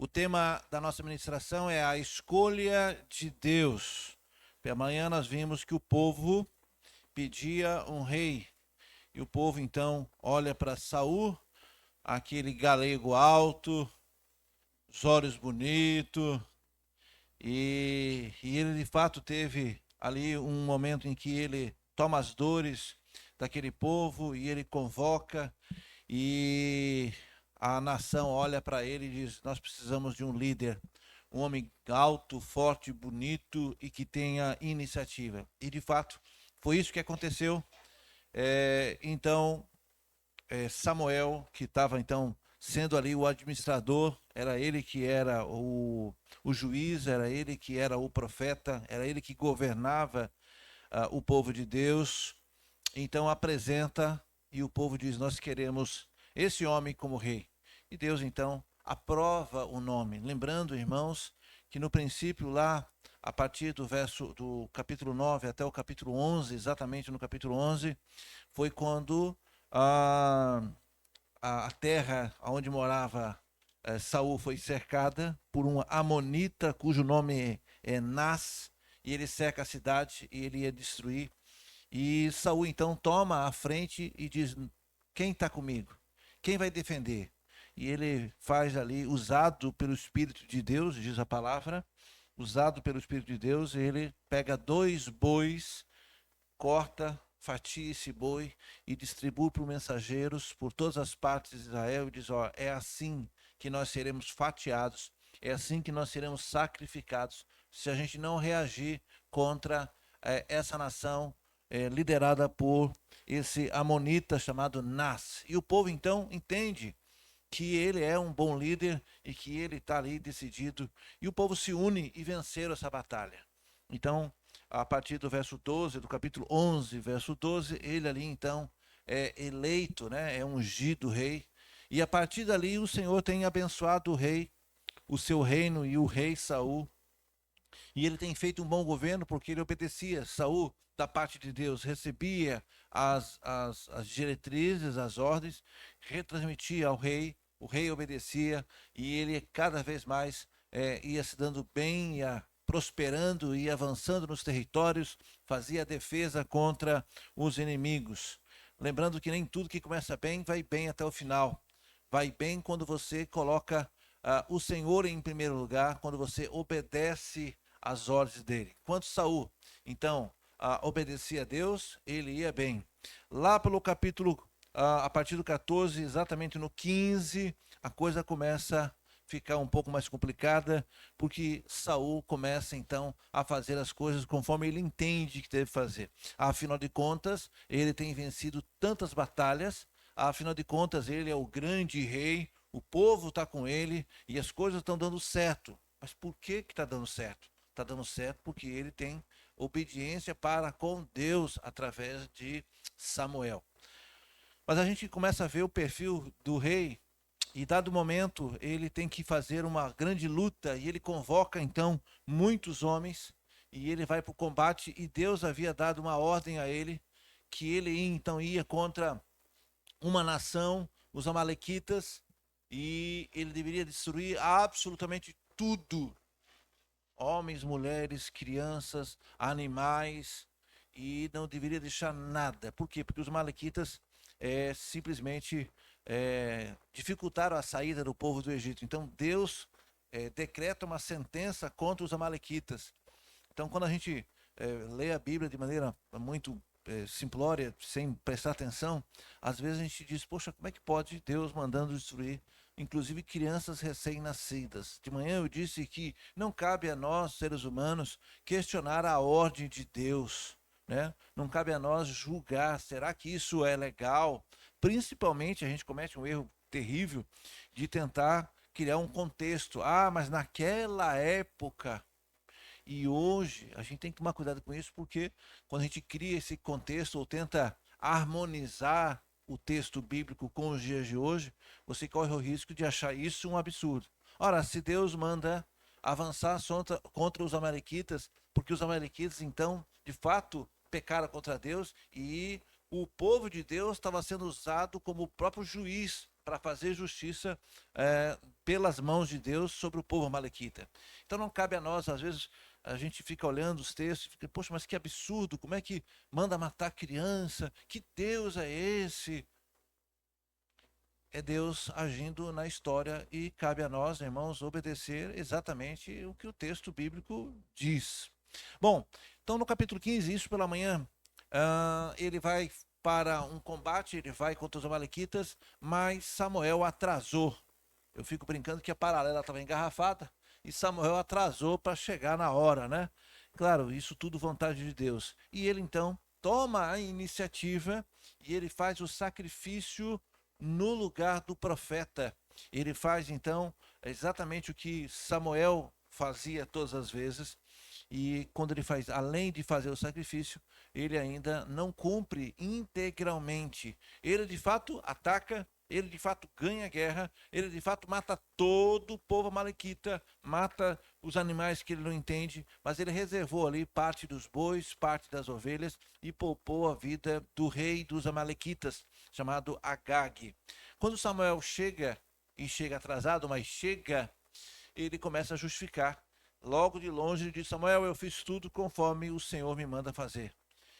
O tema da nossa ministração é a escolha de Deus. Pela manhã nós vimos que o povo pedia um rei. E o povo então olha para Saul, aquele galego alto, os olhos bonitos, e ele de fato teve ali um momento em que ele toma as dores daquele povo e ele convoca e a nação olha para ele e diz: nós precisamos de um líder, um homem alto, forte, bonito e que tenha iniciativa. E de fato foi isso que aconteceu. Então Samuel, que estava então sendo ali o administrador, era ele que era o juiz, era ele que era o profeta, era ele que governava o povo de Deus. Então apresenta e o povo diz: nós queremos esse homem como rei. E Deus então aprova o nome. Lembrando, irmãos, que no princípio lá, a partir do capítulo 9 até o capítulo 11, exatamente no capítulo 11, foi quando a terra onde morava Saul foi cercada por um amonita cujo nome é Nas, e ele cerca a cidade e ele ia destruir. E Saul então toma a frente e diz: quem está comigo? Quem vai defender? E ele faz ali, usado pelo Espírito de Deus, diz a palavra, usado pelo Espírito de Deus, ele pega 2 bois, corta, fatia esse boi e distribui para os mensageiros por todas as partes de Israel e diz: ó, é assim que nós seremos fatiados, é assim que nós seremos sacrificados se a gente não reagir contra essa nação liderada por esse amonita chamado Nas. E o povo então entende que ele é um bom líder e que ele está ali decidido. E o povo se une e venceram essa batalha. Então, a partir do verso 12, do capítulo 11, verso 12, ele ali então é eleito, né? É ungido rei. E a partir dali o Senhor tem abençoado o rei, o seu reino e o rei Saul. E ele tem feito um bom governo porque ele obedecia. Saul, da parte de Deus, recebia as diretrizes, as ordens, retransmitia ao rei, o rei obedecia e ele cada vez mais ia se dando bem, ia prosperando, ia avançando nos territórios, fazia a defesa contra os inimigos. Lembrando que nem tudo que começa bem vai bem até o final. Vai bem quando você coloca o Senhor em primeiro lugar, quando você obedece às ordens dele. Quanto Saul, então, obedecia a Deus, ele ia bem. Lá pelo capítulo, a partir do 14, exatamente no 15, a coisa começa a ficar um pouco mais complicada, porque Saul começa então a fazer as coisas conforme ele entende que deve fazer. Afinal de contas, ele tem vencido tantas batalhas, afinal de contas, ele é o grande rei, o povo está com ele e as coisas estão dando certo. Mas por que está dando certo? Está dando certo porque ele tem obediência para com Deus através de Samuel. Mas a gente começa a ver o perfil do rei e dado momento ele tem que fazer uma grande luta e ele convoca então muitos homens e ele vai para o combate e Deus havia dado uma ordem a ele que ele então ia contra uma nação, os amalequitas, e ele deveria destruir absolutamente tudo: homens, mulheres, crianças, animais, e não deveria deixar nada. Por quê? Porque os amalequitas simplesmente dificultaram a saída do povo do Egito. Então Deus decreta uma sentença contra os amalequitas. Então, quando a gente lê a Bíblia de maneira muito simplória, sem prestar atenção, às vezes a gente diz: poxa, como é que pode Deus mandando destruir, inclusive crianças recém-nascidas? De manhã eu disse que não cabe a nós, seres humanos, questionar a ordem de Deus, né? Não cabe a nós julgar, será que isso é legal? Principalmente a gente comete um erro terrível de tentar criar um contexto. Ah, mas naquela época. E hoje a gente tem que tomar cuidado com isso, porque quando a gente cria esse contexto ou tenta harmonizar o texto bíblico com os dias de hoje, você corre o risco de achar isso um absurdo. Ora, se Deus manda avançar contra os amalequitas, porque os amalequitas então, de fato, pecaram contra Deus e o povo de Deus estava sendo usado como o próprio juiz para fazer justiça pelas mãos de Deus sobre o povo amalequita. Então não cabe a nós, às vezes a gente fica olhando os textos e fica, poxa, mas que absurdo, como é que manda matar criança? Que Deus é esse? É Deus agindo na história e cabe a nós, irmãos, obedecer exatamente o que o texto bíblico diz. Bom, então no capítulo 15, isso pela manhã, ele vai para um combate, ele vai contra os amalequitas, mas Samuel atrasou. Eu fico brincando que a paralela estava engarrafada e Samuel atrasou para chegar na hora, né? Claro, isso tudo vontade de Deus. E ele então toma a iniciativa e ele faz o sacrifício no lugar do profeta. Ele faz então exatamente o que Samuel fazia todas as vezes. E quando ele faz, além de fazer o sacrifício, ele ainda não cumpre integralmente. Ele de fato ataca, ele de fato ganha a guerra, ele de fato mata todo o povo amalequita, mata os animais que ele não entende, mas ele reservou ali parte dos bois, parte das ovelhas e poupou a vida do rei dos amalequitas, chamado Agag. Quando Samuel chega, e chega atrasado, mas chega, ele começa a justificar. Logo de longe ele diz, Samuel, eu fiz tudo conforme o Senhor me manda fazer.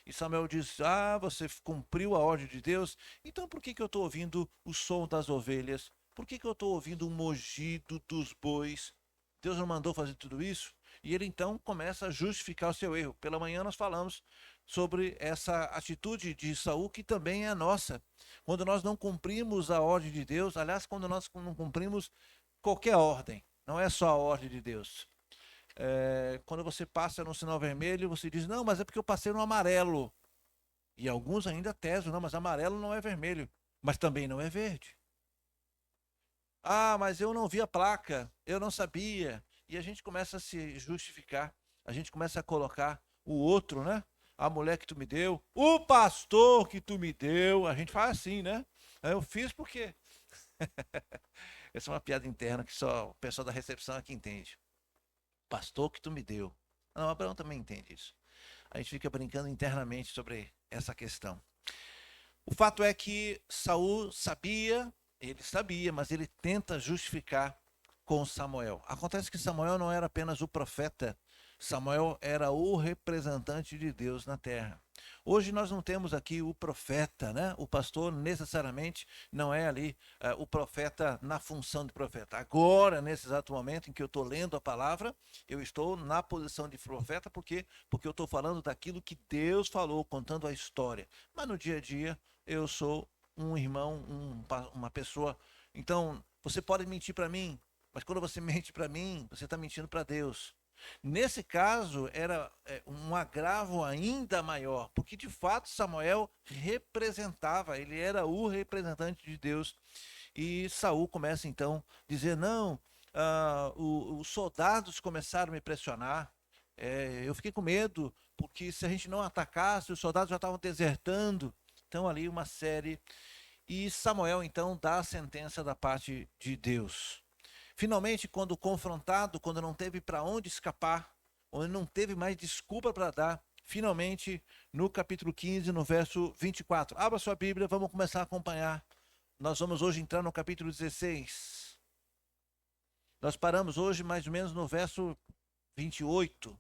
E Samuel diz, você cumpriu a ordem de Deus, então por que eu estou ouvindo o som das ovelhas? Por que eu estou ouvindo o mugido dos bois? Deus não mandou fazer tudo isso? E ele então começa a justificar o seu erro. Pela manhã nós falamos sobre essa atitude de Saul, que também é nossa. Quando nós não cumprimos a ordem de Deus, aliás, quando nós não cumprimos qualquer ordem, não é só a ordem de Deus. Quando você passa no sinal vermelho, você diz, não, mas é porque eu passei no amarelo. E alguns ainda tesam, não, mas amarelo não é vermelho, mas também não é verde. Mas eu não vi a placa, eu não sabia. E a gente começa a se justificar, a gente começa a colocar o outro, né? A mulher que tu me deu, o pastor que tu me deu, a gente faz assim, né? Eu fiz porque... Essa é uma piada interna que só o pessoal da recepção aqui entende. Pastor que tu me deu. Não, Abraão também entende isso. A gente fica brincando internamente sobre essa questão. O fato é que Saul sabia, ele sabia, mas ele tenta justificar com Samuel. Acontece que Samuel não era apenas o profeta, Samuel era o representante de Deus na terra. Hoje nós não temos aqui o profeta, né? O pastor necessariamente não é ali o profeta na função de profeta. Agora, nesse exato momento em que eu estou lendo a palavra, eu estou na posição de profeta, porque eu estou falando daquilo que Deus falou, contando a história. Mas no dia a dia, eu sou um irmão, uma pessoa. Então, você pode mentir para mim, mas quando você mente para mim, você está mentindo para Deus. Nesse caso, era um agravo ainda maior, porque de fato Samuel representava, ele era o representante de Deus. E Saul começa então a dizer, não, os soldados começaram a me pressionar, eu fiquei com medo, porque se a gente não atacasse, os soldados já estavam desertando. Então ali uma série, e Samuel então dá a sentença da parte de Deus. Finalmente, quando confrontado, quando não teve para onde escapar, onde não teve mais desculpa para dar, finalmente, no capítulo 15, no verso 24. Abra sua Bíblia, vamos começar a acompanhar. Nós vamos hoje entrar no capítulo 16. Nós paramos hoje mais ou menos no verso 28.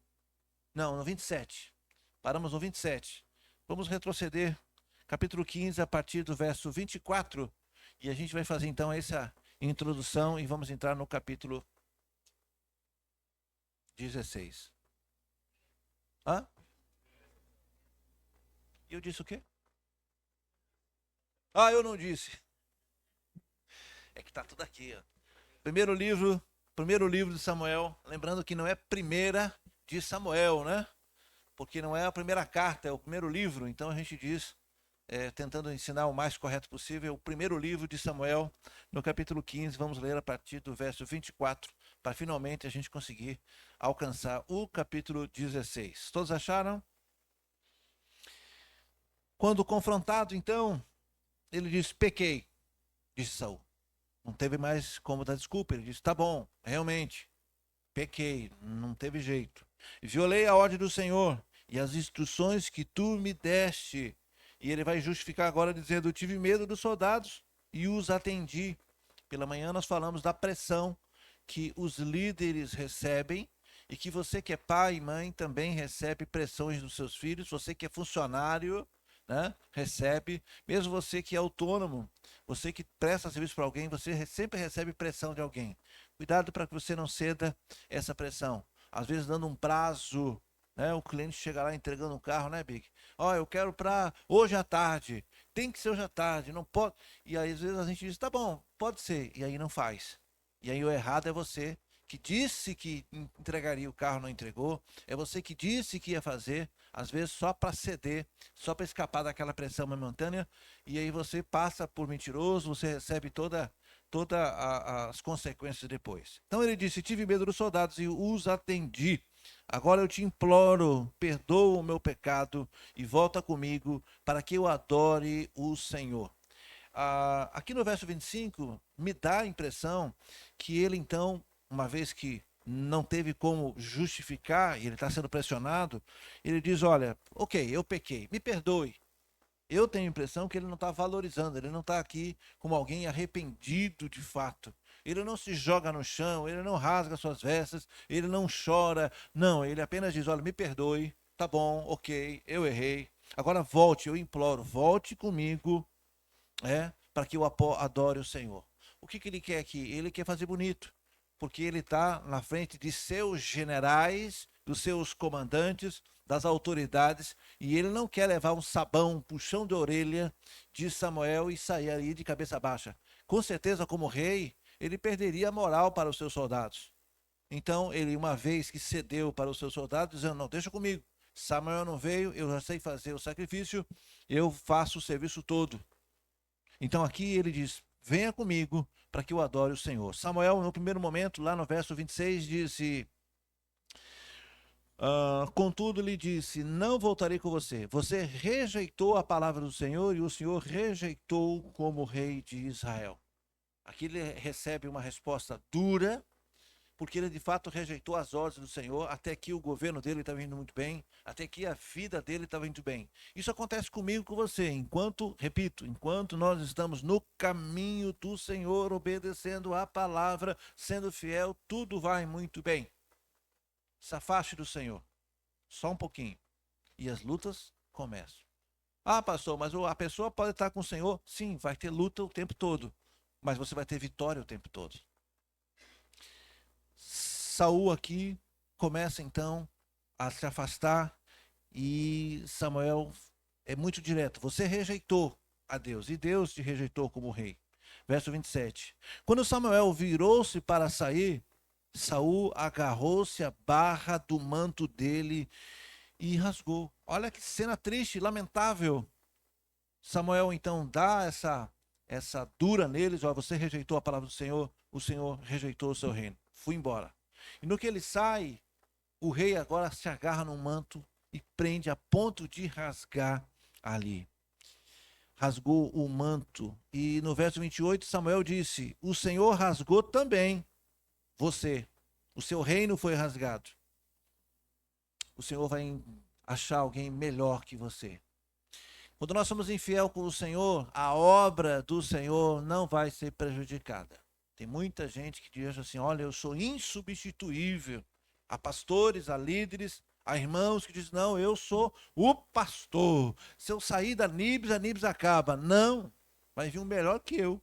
Não, no 27. Paramos no 27. Vamos retroceder, capítulo 15, a partir do verso 24. E a gente vai fazer então essa introdução e vamos entrar no capítulo 16. Eu disse o quê? Eu não disse. É que está tudo aqui. Primeiro livro de Samuel, lembrando que não é primeira de Samuel, né? Porque não é a primeira carta, é o primeiro livro. Então a gente diz, tentando ensinar o mais correto possível, o primeiro livro de Samuel, no capítulo 15, vamos ler a partir do verso 24, para finalmente a gente conseguir alcançar o capítulo 16. Todos acharam? Quando confrontado, então, ele diz, pequei, disse Saul. Não teve mais como dar desculpa, ele disse, tá bom, realmente, pequei, não teve jeito. Violei a ordem do Senhor e as instruções que tu me deste. E ele vai justificar agora dizendo, eu tive medo dos soldados, e os atendi. Pela manhã nós falamos da pressão que os líderes recebem e que você que é pai e mãe também recebe pressões dos seus filhos, você que é funcionário, né, recebe, mesmo você que é autônomo, você que presta serviço para alguém, você sempre recebe pressão de alguém. Cuidado para que você não ceda essa pressão. Às vezes dando um prazo, né, o cliente chega lá entregando um carro, né, Big? Ó, eu quero para hoje à tarde. Tem que ser hoje à tarde, não pode. E aí às vezes a gente diz, tá bom, pode ser, e aí não faz. E aí o errado é você que disse que entregaria o carro, não entregou. É você que disse que ia fazer, às vezes só para ceder, só para escapar daquela pressão momentânea. E aí você passa por mentiroso, você recebe todas as consequências depois. Então ele disse: tive medo dos soldados e os atendi. Agora eu te imploro, perdoa o meu pecado e volta comigo para que eu adore o Senhor. Aqui no verso 25, me dá a impressão que ele então, uma vez que não teve como justificar, e ele está sendo pressionado, ele diz, olha, ok, eu pequei, me perdoe. Eu tenho a impressão que ele não está valorizando, ele não está aqui como alguém arrependido de fato. Ele não se joga no chão, ele não rasga suas vestes, ele não chora. Não, ele apenas diz, olha, me perdoe, tá bom, ok, eu errei. Agora volte, eu imploro, volte comigo, para que eu adore o Senhor. O que ele quer aqui? Ele quer fazer bonito, porque ele está na frente de seus generais, dos seus comandantes, das autoridades, e ele não quer levar um sabão, um puxão de orelha de Samuel e sair ali de cabeça baixa. Com certeza, como rei, ele perderia a moral para os seus soldados. Então, ele, uma vez que cedeu para os seus soldados, dizendo, não, deixa comigo. Samuel não veio, eu já sei fazer o sacrifício, eu faço o serviço todo. Então aqui ele diz, venha comigo para que eu adore o Senhor. Samuel, no primeiro momento, lá no verso 26, disse, contudo lhe disse, não voltarei com você. Você rejeitou a palavra do Senhor e o Senhor rejeitou como rei de Israel. Aqui ele recebe uma resposta dura, porque ele de fato rejeitou as ordens do Senhor, até que o governo dele estava indo muito bem, até que a vida dele estava indo bem. Isso acontece comigo e com você, enquanto, repito, enquanto nós estamos no caminho do Senhor, obedecendo a palavra, sendo fiel, tudo vai muito bem. Se afaste do Senhor, só um pouquinho, e as lutas começam. Ah, pastor, mas a pessoa pode estar com o Senhor? Sim, vai ter luta o tempo todo, mas você vai ter vitória o tempo todo. Saul aqui começa então a se afastar e Samuel é muito direto. Você rejeitou a Deus e Deus te rejeitou como rei. Verso 27. Quando Samuel virou-se para sair, Saul agarrou-se à barra do manto dele e rasgou. Olha que cena triste, lamentável. Samuel então dá essa dura neles, ó, você rejeitou a palavra do Senhor, o Senhor rejeitou o seu reino. Fui embora. E no que ele sai, o rei agora se agarra no manto e prende a ponto de rasgar ali. Rasgou o manto. E no verso 28, Samuel disse, o Senhor rasgou também você. O seu reino foi rasgado. O Senhor vai achar alguém melhor que você. Quando nós somos infiel com o Senhor, a obra do Senhor não vai ser prejudicada. Tem muita gente que diz assim, olha, eu sou insubstituível. Há pastores, há líderes, há irmãos que dizem, não, eu sou o pastor. Se eu sair da Nibs, a Nibs acaba. Não, vai vir um melhor que eu.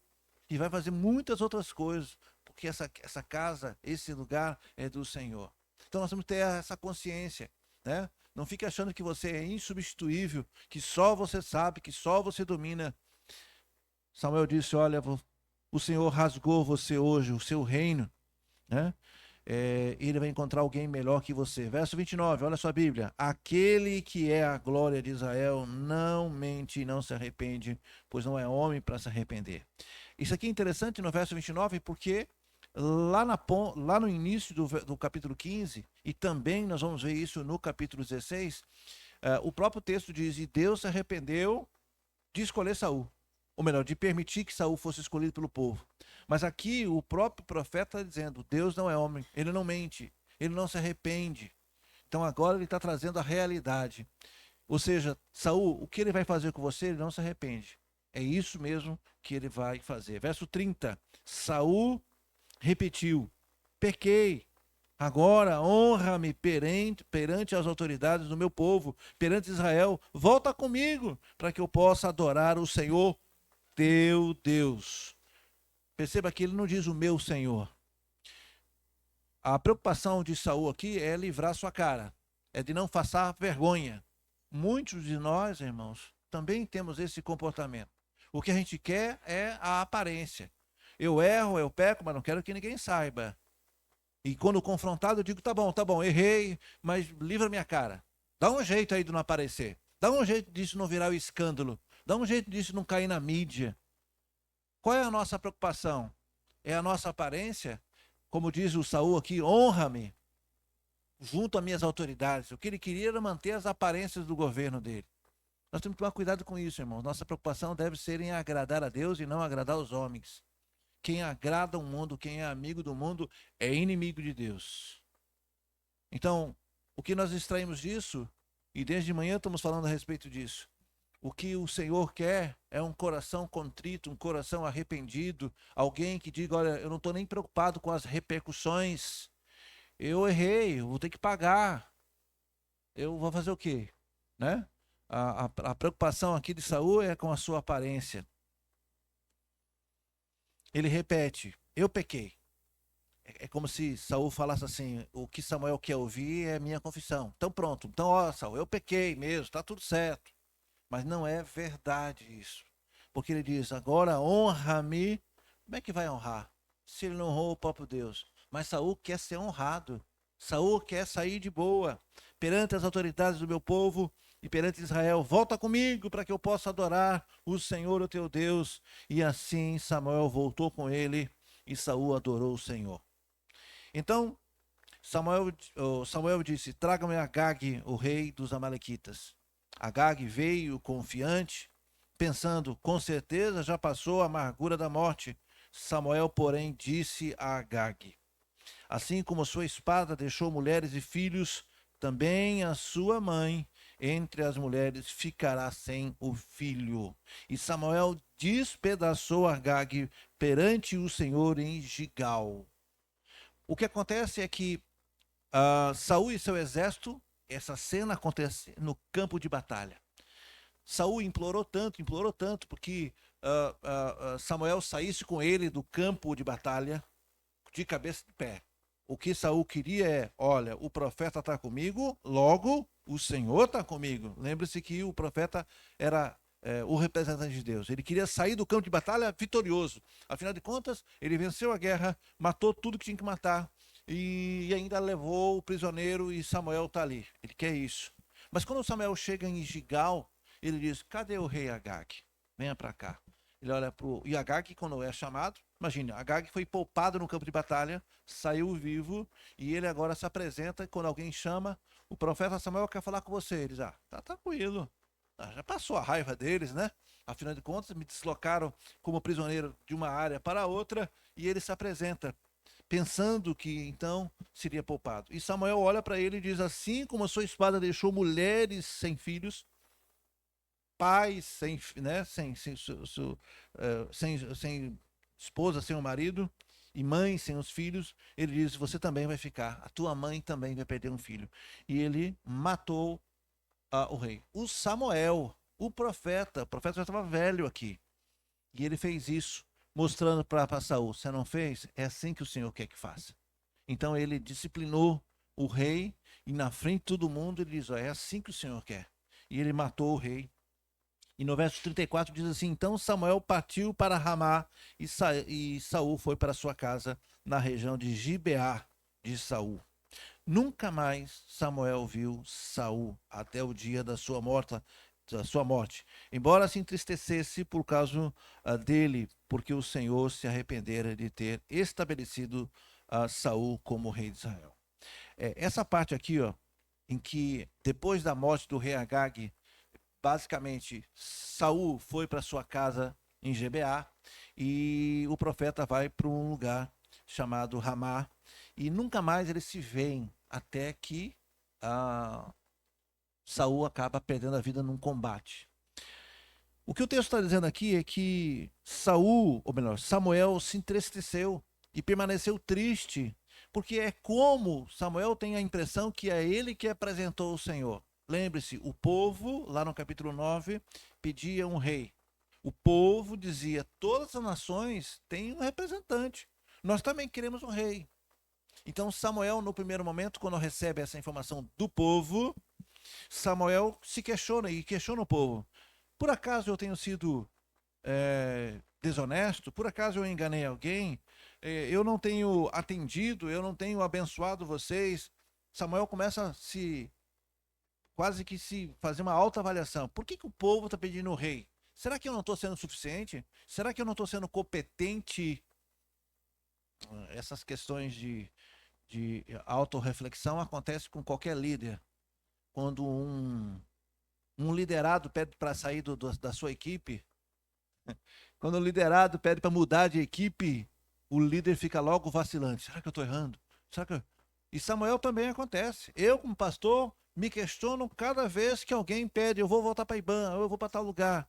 E vai fazer muitas outras coisas, porque essa casa, esse lugar é do Senhor. Então nós temos que ter essa consciência, né? Não fique achando que você é insubstituível, que só você sabe, que só você domina. Samuel disse, olha, o Senhor rasgou você hoje, o seu reino, né? Ele vai encontrar alguém melhor que você. Verso 29, olha a sua Bíblia. Aquele que é a glória de Israel não mente e não se arrepende, pois não é homem para se arrepender. Isso aqui é interessante no verso 29, porque lá no início do capítulo 15, e também nós vamos ver isso no capítulo 16, o próprio texto diz, e Deus se arrependeu de escolher Saul. Ou melhor, de permitir que Saul fosse escolhido pelo povo. Mas aqui o próprio profeta está dizendo, Deus não é homem, ele não mente, ele não se arrepende. Então agora ele está trazendo a realidade. Ou seja, Saul, o que ele vai fazer com você, ele não se arrepende. É isso mesmo que ele vai fazer. Verso 30. Saul repetiu: pequei. Agora honra-me perante as autoridades do meu povo, perante Israel. Volta comigo, para que eu possa adorar o Senhor teu Deus. Perceba que ele não diz o meu Senhor. A preocupação de Saul aqui é livrar sua cara, é de não passar vergonha. Muitos de nós, irmãos, também temos esse comportamento. O que a gente quer é a aparência. Eu erro, eu peco, mas não quero que ninguém saiba. E quando confrontado, eu digo: tá bom, errei, mas livra minha cara. Dá um jeito aí de não aparecer. Dá um jeito disso não virar o escândalo. Dá um jeito disso não cair na mídia. Qual é a nossa preocupação? É a nossa aparência? Como diz o Saul aqui: honra-me junto às minhas autoridades. O que ele queria era manter as aparências do governo dele. Nós temos que tomar cuidado com isso, irmãos. Nossa preocupação deve ser em agradar a Deus e não agradar os homens. Quem agrada o mundo, quem é amigo do mundo, é inimigo de Deus. Então, o que nós extraímos disso, e desde manhã estamos falando a respeito disso, o que o Senhor quer é um coração contrito, um coração arrependido, alguém que diga: olha, eu não estou nem preocupado com as repercussões, eu errei, eu vou ter que pagar, eu vou fazer o quê? Né? A preocupação aqui de Saul é com a sua aparência. Ele repete: eu pequei. É como se Saul falasse assim: o que Samuel quer ouvir é minha confissão. Então pronto, então ó, Saul, eu pequei mesmo, está tudo certo. Mas não é verdade isso. Porque ele diz: agora honra-me. Como é que vai honrar? Se ele não honrou o próprio Deus. Mas Saul quer ser honrado. Saul quer sair de boa perante as autoridades do meu povo e perante Israel. Volta comigo para que eu possa adorar o Senhor, o teu Deus. E assim Samuel voltou com ele e Saul adorou o Senhor. Então Samuel disse: traga-me Agag, o rei dos amalequitas. Agag veio confiante, pensando: com certeza já passou a amargura da morte. Samuel, porém, disse a Agag: assim como sua espada deixou mulheres e filhos, também a sua mãe entre as mulheres ficará sem o filho. E Samuel despedaçou Agag perante o Senhor em Gigal. O que acontece é que Saul e seu exército, essa cena acontece no campo de batalha. Saul implorou tanto, porque Samuel saísse com ele do campo de batalha de cabeça de pé. O que Saul queria é: olha, o profeta está comigo, logo o Senhor está comigo. Lembre-se que o profeta era o representante de Deus. Ele queria sair do campo de batalha vitorioso. Afinal de contas, ele venceu a guerra, matou tudo que tinha que matar e ainda levou o prisioneiro, e Samuel está ali. Ele quer isso. Mas quando Samuel chega em Gigal, ele diz: cadê o rei Agag? Venha para cá. Ele olha para o Agag, quando é chamado. Imagine, Agag foi poupado no campo de batalha, saiu vivo, e ele agora se apresenta, e quando alguém chama: o profeta Samuel quer falar com você. Eles: tá tranquilo. Já passou a raiva deles, né? Afinal de contas, me deslocaram como prisioneiro de uma área para outra, e ele se apresenta, pensando que então seria poupado. E Samuel olha para ele e diz: assim como a sua espada deixou mulheres sem filhos, pais sem, né, sem esposa, sem o marido, e mãe sem os filhos, ele diz: você também vai ficar, a tua mãe também vai perder um filho. E ele matou o rei. O Samuel, o profeta já estava velho aqui, e ele fez isso, mostrando para Saul: você não fez? É assim que o Senhor quer que faça. Então ele disciplinou o rei, e na frente de todo mundo ele diz: é assim que o Senhor quer. E ele matou o rei. E no verso 34 diz assim: então Samuel partiu para Ramá, e Saul foi para sua casa na região de Gibeá de Saul. Nunca mais Samuel viu Saul até o dia da sua morte, embora se entristecesse por causa dele, porque o Senhor se arrependera de ter estabelecido Saul como rei de Israel. Essa parte aqui, ó, em que depois da morte do rei Agag, basicamente Saul foi para sua casa em Gibeá, e o profeta vai para um lugar chamado Ramá, e nunca mais eles se veem até que Saul acaba perdendo a vida num combate. O que o texto está dizendo aqui é que Saul, ou melhor, Samuel se entristeceu e permaneceu triste, porque é como Samuel tem a impressão que é ele que apresentou o Senhor. Lembre-se, o povo, lá no capítulo 9, pedia um rei. O povo dizia: todas as nações têm um representante. Nós também queremos um rei. Então Samuel, no primeiro momento, quando recebe essa informação do povo, Samuel se questiona e questiona o povo. Por acaso eu tenho sido desonesto? Por acaso eu enganei alguém? Eu não tenho atendido, eu não tenho abençoado vocês? Samuel começa a se quase que se fazer uma autoavaliação. Por que o povo está pedindo o rei? Será que eu não estou sendo suficiente? Será que eu não estou sendo competente? Essas questões de autorreflexão acontecem com qualquer líder. Quando um liderado pede para sair da sua equipe, quando o liderado pede para mudar de equipe, o líder fica logo vacilante. Será que eu estou errando? Será que eu... E Samuel também acontece. Eu, como pastor, me questiono cada vez que alguém pede: eu vou voltar para Iban, eu vou para tal lugar.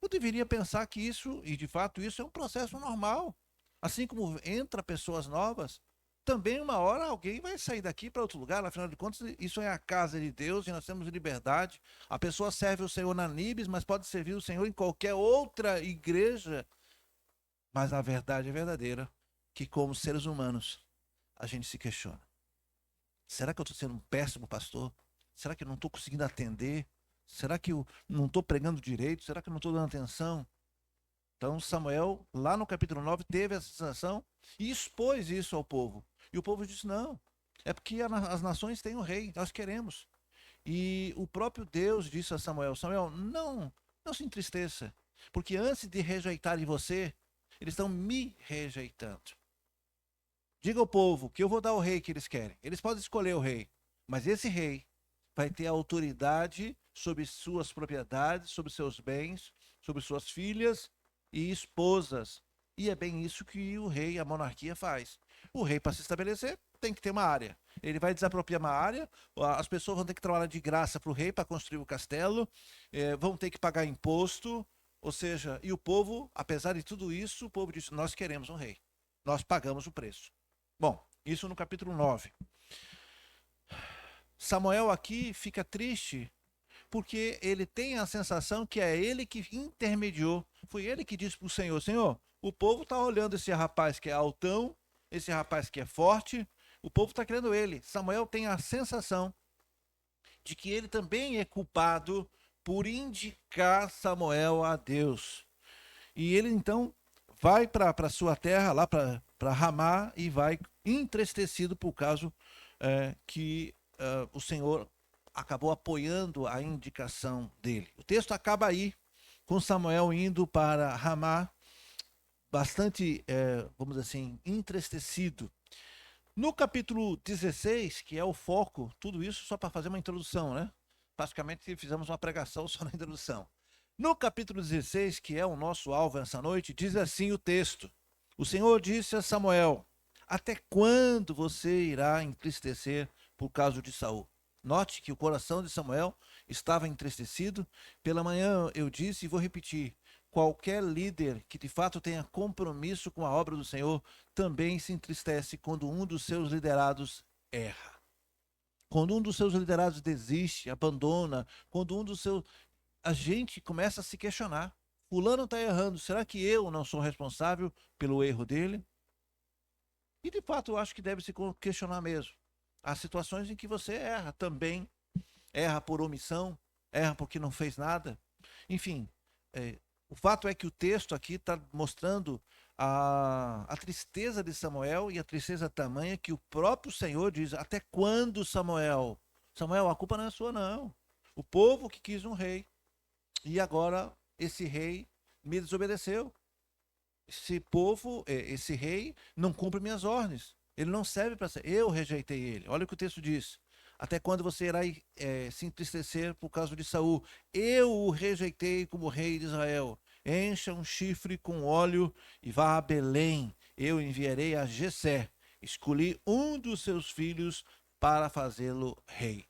Eu deveria pensar que isso, e de fato isso é um processo normal. Assim como entra pessoas novas, também uma hora alguém vai sair daqui para outro lugar. Afinal de contas, isso é a casa de Deus e nós temos liberdade. A pessoa serve o Senhor na Nibes, mas pode servir o Senhor em qualquer outra igreja. Mas a verdade é verdadeira, que como seres humanos, a gente se questiona. Será que eu estou sendo um péssimo pastor? Será que eu não estou conseguindo atender? Será que eu não estou pregando direito? Será que eu não estou dando atenção? Então Samuel, lá no capítulo 9, teve essa sensação e expôs isso ao povo. E o povo disse: não, é porque as nações têm um rei, nós queremos. E o próprio Deus disse a Samuel: Samuel, não se entristeça, porque antes de rejeitarem você, eles estão me rejeitando. Diga ao povo que eu vou dar o rei que eles querem. Eles podem escolher o rei, mas esse rei vai ter autoridade sobre suas propriedades, sobre seus bens, sobre suas filhas e esposas. E é bem isso que o rei, a monarquia faz. O rei, para se estabelecer, tem que ter uma área. Ele vai desapropriar uma área, as pessoas vão ter que trabalhar de graça para o rei para construir o castelo, vão ter que pagar imposto, ou seja, e o povo, apesar de tudo isso, o povo disse: nós queremos um rei. Nós pagamos o preço. Bom, isso no capítulo 9. Samuel aqui fica triste porque ele tem a sensação que é ele que intermediou. Foi ele que disse para o Senhor: Senhor, o povo está olhando esse rapaz que é altão, esse rapaz que é forte, o povo está querendo ele. Samuel tem a sensação de que ele também é culpado por indicar Samuel a Deus. E ele então vai para sua terra, lá para Ramá, e vai entristecido por causa que o Senhor acabou apoiando a indicação dele. O texto acaba aí, com Samuel indo para Ramá, bastante, vamos dizer assim, entristecido. No capítulo 16, que é o foco, tudo isso só para fazer uma introdução, né? Praticamente fizemos uma pregação só na introdução. No capítulo 16, que é o nosso alvo essa noite, diz assim o texto: o Senhor disse a Samuel: até quando você irá entristecer por causa de Saul? Note que o coração de Samuel estava entristecido. Pela manhã eu disse e vou repetir: qualquer líder que de fato tenha compromisso com a obra do Senhor também se entristece quando um dos seus liderados erra. Quando um dos seus liderados desiste, abandona, quando um dos seus... A gente começa a se questionar. Fulano está errando, será que eu não sou responsável pelo erro dele? E de fato eu acho que deve se questionar mesmo. Há situações em que você erra também, erra por omissão, erra porque não fez nada. Enfim, o fato é que o texto aqui está mostrando a tristeza de Samuel, e a tristeza tamanha que o próprio Senhor diz: até quando, Samuel? Samuel, a culpa não é sua, não. O povo que quis um rei. E agora esse rei me desobedeceu. Esse povo, esse rei, não cumpre minhas ordens. Ele não serve para ser. Eu rejeitei ele. Olha o que o texto diz: até quando você irá se entristecer por causa de Saul? Eu o rejeitei como rei de Israel. Encha um chifre com óleo e vá a Belém. Eu enviarei a Jessé. Escolhi um dos seus filhos para fazê-lo rei.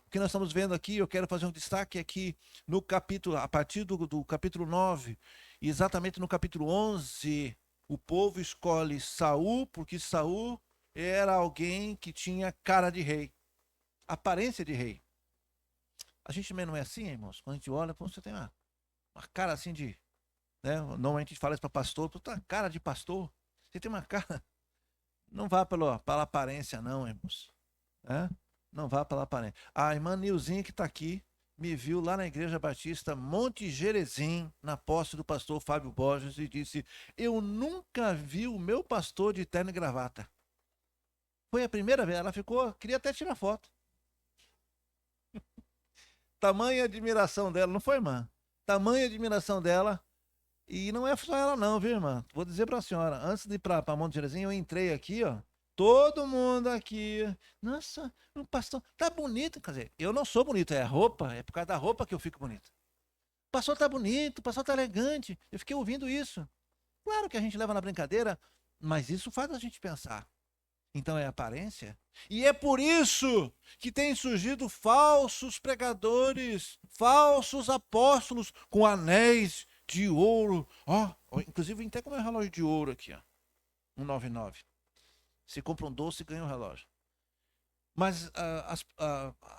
O que nós estamos vendo aqui, eu quero fazer um destaque aqui no capítulo, a partir do capítulo 9, e exatamente no capítulo 11, o povo escolhe Saul, porque Saul era alguém que tinha cara de rei, aparência de rei. A gente também não é assim, irmãos? Quando a gente olha, você tem uma cara assim de... Né? Normalmente a gente fala isso para pastor, tu tá cara de pastor, você tem uma cara... Não vá pela aparência não, irmãos. É? Não vá pela aparência. A irmã Nilzinha que está aqui, me viu lá na Igreja Batista Monte Gerezim, na posse do pastor Fábio Borges, e disse, eu nunca vi o meu pastor de terno e gravata. Foi a primeira vez, ela ficou, queria até tirar foto. Tamanha admiração dela, não foi, irmã? Tamanha admiração dela. E não é só ela não, viu, irmã? Vou dizer para a senhora, antes de ir para Monte Gerezim, eu entrei aqui, ó. Todo mundo aqui. Nossa, o pastor tá bonito. Quer dizer, eu não sou bonito, é a roupa, é por causa da roupa que eu fico bonito. O pastor tá bonito, o pastor tá elegante. Eu fiquei ouvindo isso. Claro que a gente leva na brincadeira, mas isso faz a gente pensar. Então é aparência. E é por isso que tem surgido falsos pregadores, falsos apóstolos com anéis de ouro. Ó, inclusive até com meu relógio de ouro aqui, ó. 199. Se compra um doce e ganha um relógio. Mas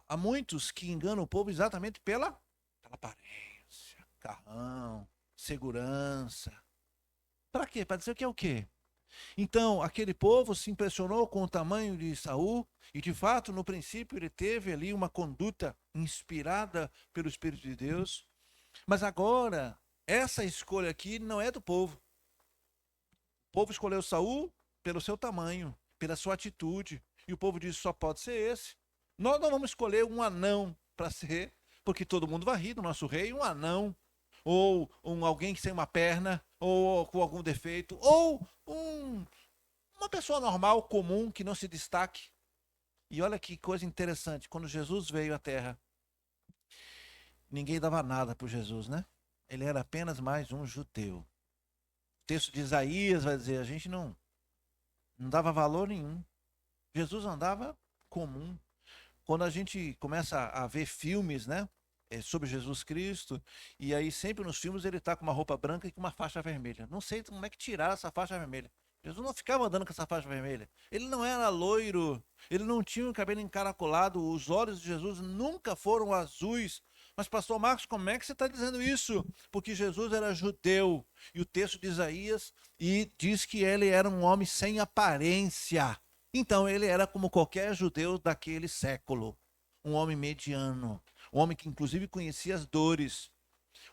há muitos que enganam o povo exatamente pela aparência, carrão, segurança. Para quê? Para dizer que é o quê? Então, aquele povo se impressionou com o tamanho de Saul e, de fato, no princípio, ele teve ali uma conduta inspirada pelo Espírito de Deus. Mas agora, essa escolha aqui não é do povo. O povo escolheu Saul pelo seu tamanho, pela sua atitude. E o povo disse, só pode ser esse. Nós não vamos escolher um anão para ser, porque todo mundo vai rir do nosso rei, um anão. Ou alguém sem uma perna, ou com algum defeito, ou uma pessoa normal, comum, que não se destaque. E olha que coisa interessante, quando Jesus veio à Terra, ninguém dava nada por Jesus, né? Ele era apenas mais um judeu. O texto de Isaías vai dizer, a gente não dava valor nenhum. Jesus andava comum. Quando a gente começa a ver filmes, né? Sobre Jesus Cristo, e aí sempre nos filmes ele está com uma roupa branca e com uma faixa vermelha. Não sei como é que tiraram essa faixa vermelha. Jesus não ficava andando com essa faixa vermelha. Ele não era loiro, ele não tinha o cabelo encaracolado, os olhos de Jesus nunca foram azuis. Mas, pastor Marcos, como é que você está dizendo isso? Porque Jesus era judeu, e o texto de Isaías diz que ele era um homem sem aparência. Então ele era como qualquer judeu daquele século, um homem mediano. Um homem que inclusive conhecia as dores.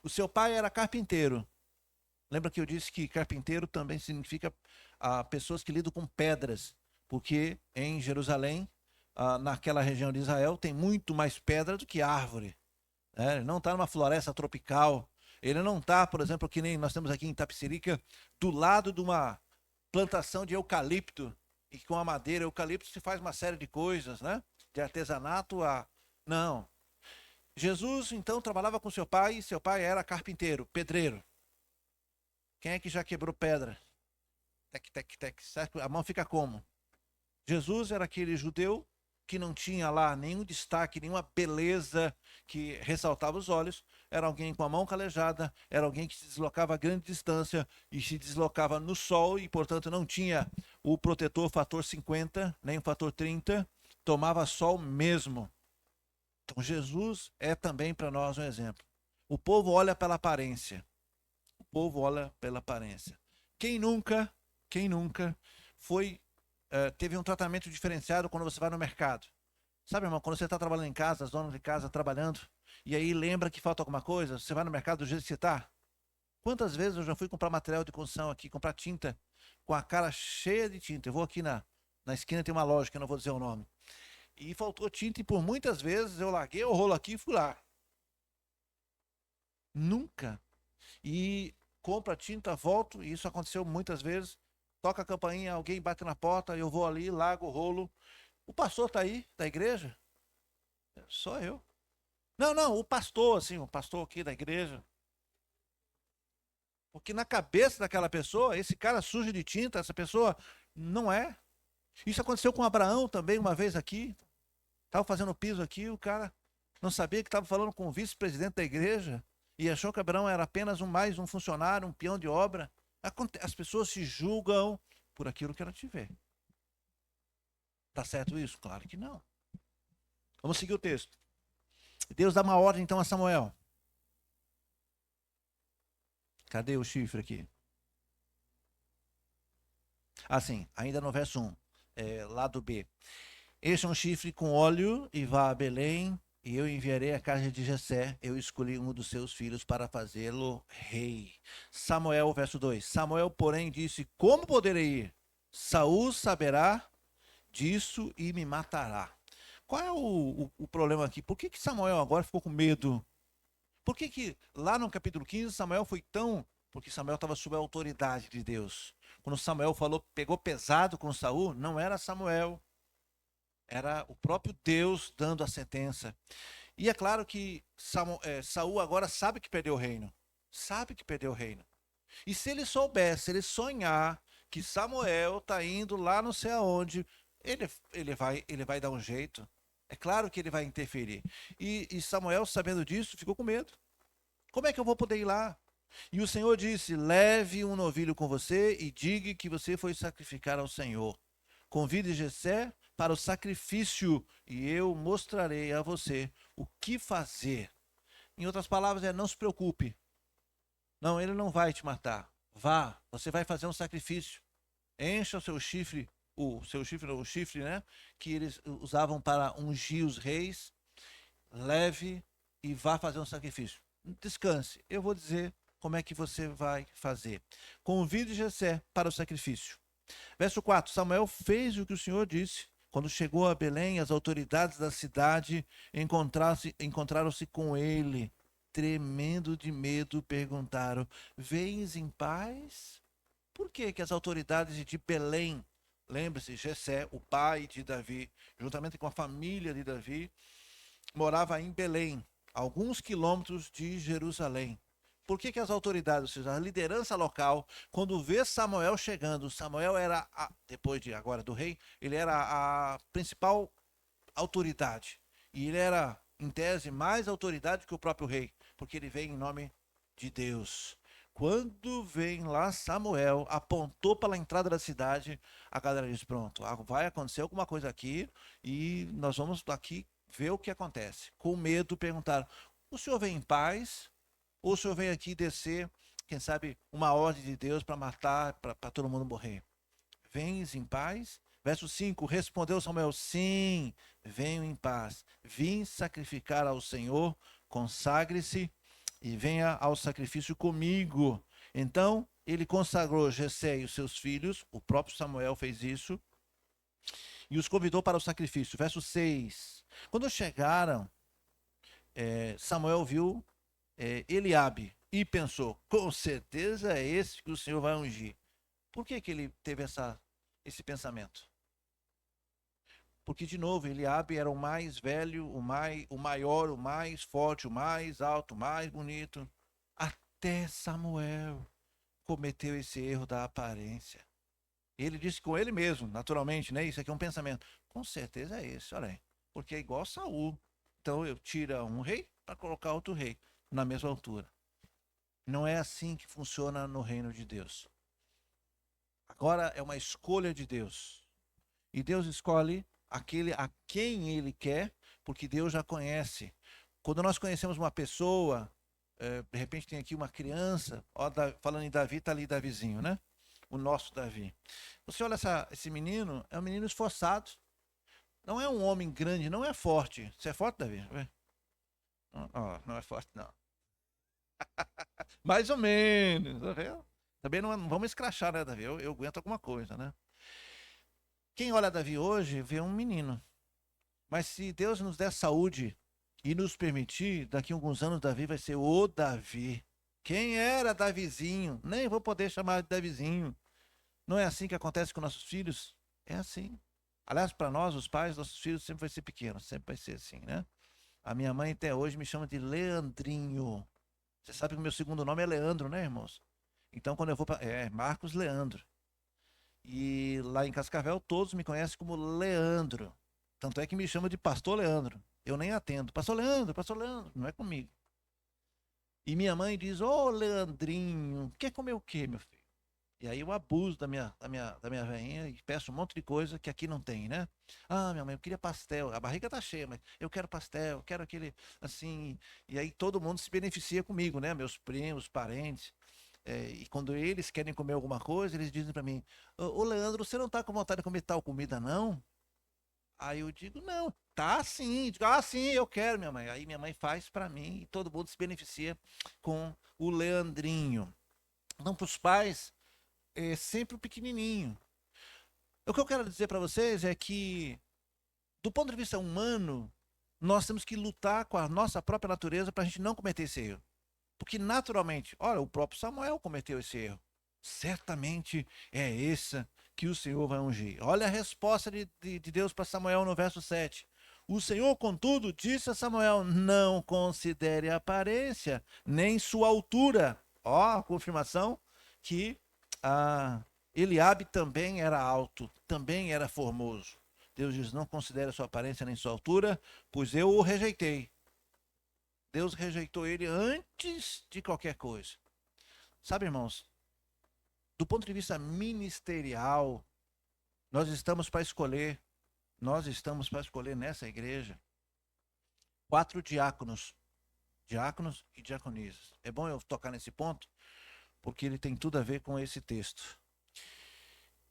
O seu pai era carpinteiro. Lembra que eu disse que carpinteiro também significa pessoas que lidam com pedras, porque em Jerusalém, naquela região de Israel, tem muito mais pedra do que árvore. Ele não está numa floresta tropical. Ele não está, por exemplo, que nem nós temos aqui em Itapecerica, do lado de uma plantação de eucalipto. E com a madeira, eucalipto se faz uma série de coisas, né? De artesanato a... Não. Jesus, então, trabalhava com seu pai, e seu pai era carpinteiro, pedreiro. Quem é que já quebrou pedra? Tec, tec, tec. A mão fica como? Jesus era aquele judeu que não tinha lá nenhum destaque, nenhuma beleza que ressaltava os olhos. Era alguém com a mão calejada, era alguém que se deslocava a grande distância e se deslocava no sol e, portanto, não tinha o protetor fator 50, nem o fator 30, tomava sol mesmo. Então, Jesus é também para nós um exemplo. O povo olha pela aparência. O povo olha pela aparência. Quem nunca teve um tratamento diferenciado quando você vai no mercado? Sabe, irmão, quando você está trabalhando em casa, as donas de casa trabalhando, e aí lembra que falta alguma coisa, você vai no mercado do jeito que você está? Quantas vezes eu já fui comprar material de construção aqui, comprar tinta, com a cara cheia de tinta. Eu vou aqui na esquina, tem uma loja, que eu não vou dizer o nome. E faltou tinta e por muitas vezes eu larguei o rolo aqui e fui lá. Nunca. E compro a tinta, volto, e isso aconteceu muitas vezes. Toca a campainha, alguém bate na porta, eu vou ali, largo o rolo. O pastor está aí, da igreja? Só eu. Não, o pastor, assim, o pastor aqui da igreja. Porque na cabeça daquela pessoa, esse cara sujo de tinta, essa pessoa não é. Isso aconteceu com Abraão também uma vez aqui. Estava fazendo piso aqui, o cara Não sabia que estava falando com o vice-presidente da igreja e achou que Abraão era apenas mais um funcionário, um peão de obra. As pessoas se julgam por aquilo que ela tiver. Tá certo isso? Claro que não. Vamos seguir o texto. Deus dá uma ordem então a Samuel. Cadê o chifre aqui? Assim, ainda no verso 1, lado B. Este é um chifre com óleo e vá a Belém, e eu enviarei a casa de Jessé. Eu escolhi um dos seus filhos para fazê-lo rei. Samuel, verso 2. Samuel, porém, disse: como poderei ir? Saul saberá disso e me matará. Qual é o problema aqui? Por que Samuel agora ficou com medo? Por que lá no capítulo 15 Samuel foi tão... Porque Samuel estava sob a autoridade de Deus. Quando Samuel falou, pegou pesado com Saul, não era Samuel, era o próprio Deus dando a sentença. E é claro que Saul agora sabe que perdeu o reino. Sabe que perdeu o reino. E se ele soubesse, se ele sonhar que Samuel está indo lá não sei aonde, ele vai dar um jeito. É claro que ele vai interferir. E Samuel, sabendo disso, ficou com medo. Como é que eu vou poder ir lá? E o Senhor disse: leve um novilho com você e diga que você foi sacrificar ao Senhor. Convide Jessé para o sacrifício e eu mostrarei a você o que fazer. Em outras palavras, não se preocupe. Não, ele não vai te matar. Vá, você vai fazer um sacrifício. Encha o seu chifre, o chifre, né, que eles usavam para ungir os reis. Leve e vá fazer um sacrifício. Descanse. Eu vou dizer como é que você vai fazer. Convide Jessé para o sacrifício. Verso 4. Samuel fez o que o Senhor disse. Quando chegou a Belém, as autoridades da cidade encontraram-se com ele. Tremendo de medo, perguntaram: vens em paz? Por que as autoridades de Belém, lembre-se, Jessé, o pai de Davi, juntamente com a família de Davi, morava em Belém, alguns quilômetros de Jerusalém. Por que as autoridades, ou seja, a liderança local, quando vê Samuel chegando, Samuel era, depois de agora do rei, ele era a principal autoridade. E ele era, em tese, mais autoridade que o próprio rei, porque ele veio em nome de Deus. Quando vem lá Samuel, apontou para a entrada da cidade, a galera diz: pronto, vai acontecer alguma coisa aqui e nós vamos aqui ver o que acontece. Com medo, perguntaram: o senhor vem em paz? Ou o senhor vem aqui descer, quem sabe, uma ordem de Deus para matar, para todo mundo morrer? Vens em paz? Verso 5, respondeu Samuel: sim, venho em paz. Vim sacrificar ao Senhor, consagre-se e venha ao sacrifício comigo. Então ele consagrou Jessé e os seus filhos, o próprio Samuel fez isso, e os convidou para o sacrifício. Verso 6. Quando chegaram, Samuel viu Eliabe e pensou: com certeza é esse que o Senhor vai ungir. Por que ele teve esse pensamento? Porque, de novo, Eliabe era o mais velho, o maior, o mais forte, o mais alto, o mais bonito. Até Samuel cometeu esse erro da aparência. Ele disse com ele mesmo, naturalmente, né? Isso aqui é um pensamento. Com certeza é esse, olha aí. Porque é igual a Saul. Então eu tiro um rei para colocar outro rei na mesma altura. Não é assim que funciona no reino de Deus. Agora é uma escolha de Deus. E Deus escolhe aquele a quem ele quer, porque Deus já conhece. Quando nós conhecemos uma pessoa, de repente tem aqui uma criança, falando em Davi, está ali Davizinho, né? O nosso Davi. Você olha esse menino, é um menino esforçado. Não é um homem grande, não é forte. Você é forte, Davi? Não é forte, não. Mais ou menos. Também não vamos escrachar, né, Davi? Eu aguento alguma coisa, né? Quem olha Davi hoje vê um menino. Mas se Deus nos der saúde e nos permitir, daqui a alguns anos Davi vai ser o Davi. Quem era Davizinho? Nem vou poder chamar de Davizinho. Não é assim que acontece com nossos filhos? É assim. Aliás, para nós, os pais, nossos filhos sempre vai ser pequeno, sempre vai ser assim, né? A minha mãe até hoje me chama de Leandrinho. Você sabe que o meu segundo nome é Leandro, né, irmãos? Então, quando eu vou para... Marcos Leandro. E lá em Cascavel, todos me conhecem como Leandro. Tanto é que me chamam de Pastor Leandro. Eu nem atendo. Pastor Leandro, não é comigo. E minha mãe diz, ô Leandrinho, quer comer o quê, meu filho? E aí eu abuso da minha veinha e peço um monte de coisa que aqui não tem, né? Ah, minha mãe, eu queria pastel. A barriga tá cheia, mas eu quero pastel, eu quero aquele, assim. E aí todo mundo se beneficia comigo, né? Meus primos, parentes. E quando eles querem comer alguma coisa, eles dizem para mim, ô Leandro, você não tá com vontade de comer tal comida, não? Aí eu digo, não, tá sim. Digo, ah, sim, eu quero, minha mãe. Aí minha mãe faz para mim e todo mundo se beneficia com o Leandrinho. Então, para os pais, é sempre o pequenininho. O que eu quero dizer para vocês é que, do ponto de vista humano, nós temos que lutar com a nossa própria natureza para a gente não cometer esse erro. Porque, naturalmente, olha, o próprio Samuel cometeu esse erro. Certamente é essa que o Senhor vai ungir. Olha a resposta de Deus para Samuel no verso 7. O Senhor, contudo, disse a Samuel: não considere a aparência, nem sua altura. Ó, a confirmação que ah, Eliabe também era alto, também era formoso. Deus diz: não considere a sua aparência nem sua altura, pois eu o rejeitei. Deus rejeitou ele antes de qualquer coisa. Sabe, irmãos, do ponto de vista ministerial, nós estamos para escolher, nós estamos para escolher nessa igreja 4 diáconos, diáconos e diaconisas. É bom eu tocar nesse ponto, porque ele tem tudo a ver com esse texto.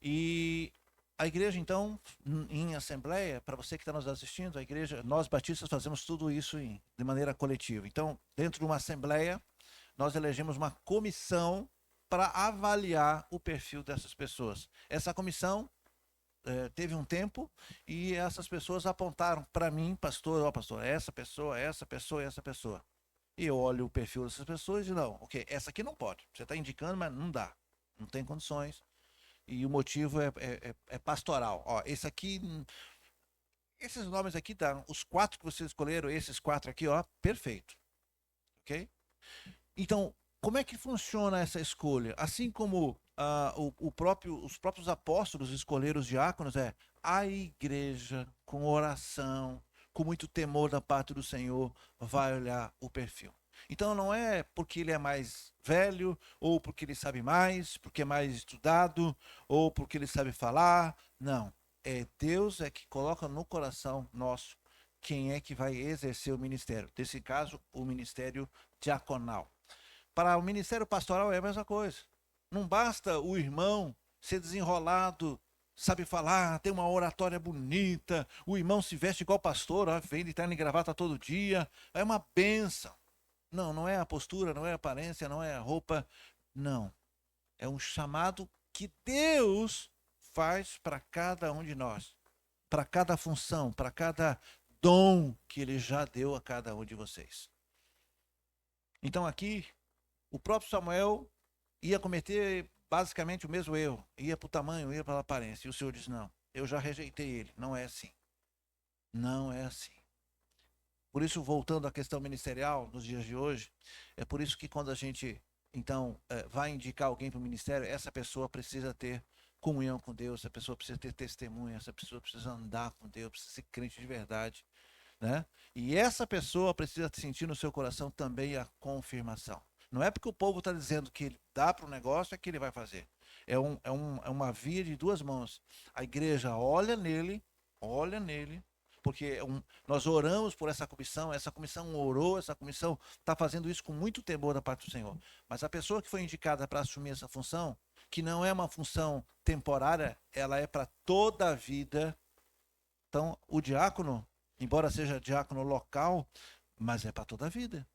E a igreja, então, em assembleia, para você que está nos assistindo, a igreja, nós batistas fazemos tudo isso de maneira coletiva. Então, dentro de uma assembleia, nós elegemos uma comissão para avaliar o perfil dessas pessoas. Essa comissão teve um tempo e essas pessoas apontaram para mim, pastor, ó pastor, essa pessoa, essa pessoa, essa pessoa. E eu olho o perfil dessas pessoas e digo, não, ok, essa aqui não pode. Você está indicando, mas não dá. Não tem condições. E o motivo é pastoral. Ó, esse aqui, esses nomes aqui, tá, os 4 que vocês escolheram, esses 4 aqui, ó, perfeito. Ok? Então, como é que funciona essa escolha? Assim como os próprios apóstolos escolheram os diáconos, a igreja, com oração, com muito temor da parte do Senhor, vai olhar o perfil. Então não é porque ele é mais velho, ou porque ele sabe mais, porque é mais estudado, ou porque ele sabe falar. Não. É Deus que coloca no coração nosso quem é que vai exercer o ministério. Nesse caso, o ministério diaconal. Para o ministério pastoral é a mesma coisa. Não basta o irmão ser desenrolado, sabe falar, tem uma oratória bonita, o irmão se veste igual pastor, ó, vem de terno e gravata todo dia, é uma bênção. Não, não é a postura, não é a aparência, não é a roupa, não. É um chamado que Deus faz para cada um de nós, para cada função, para cada dom que Ele já deu a cada um de vocês. Então aqui o próprio Samuel ia cometer basicamente o mesmo erro. Ia para o tamanho, ia para a aparência. E o Senhor diz: não, eu já rejeitei ele. Não é assim. Não é assim. Por isso, voltando à questão ministerial nos dias de hoje, é por isso que quando a gente, então, vai indicar alguém para o ministério, essa pessoa precisa ter comunhão com Deus, essa pessoa precisa ter testemunha, essa pessoa precisa andar com Deus, precisa ser crente de verdade, né? E essa pessoa precisa sentir no seu coração também a confirmação. Não é porque o povo está dizendo que ele dá para o negócio é que ele vai fazer. É uma via de duas mãos. A igreja olha nele, porque nós oramos por essa comissão orou, essa comissão está fazendo isso com muito temor da parte do Senhor. Mas a pessoa que foi indicada para assumir essa função, que não é uma função temporária, ela é para toda a vida. Então, o diácono, embora seja diácono local, mas é para toda a vida.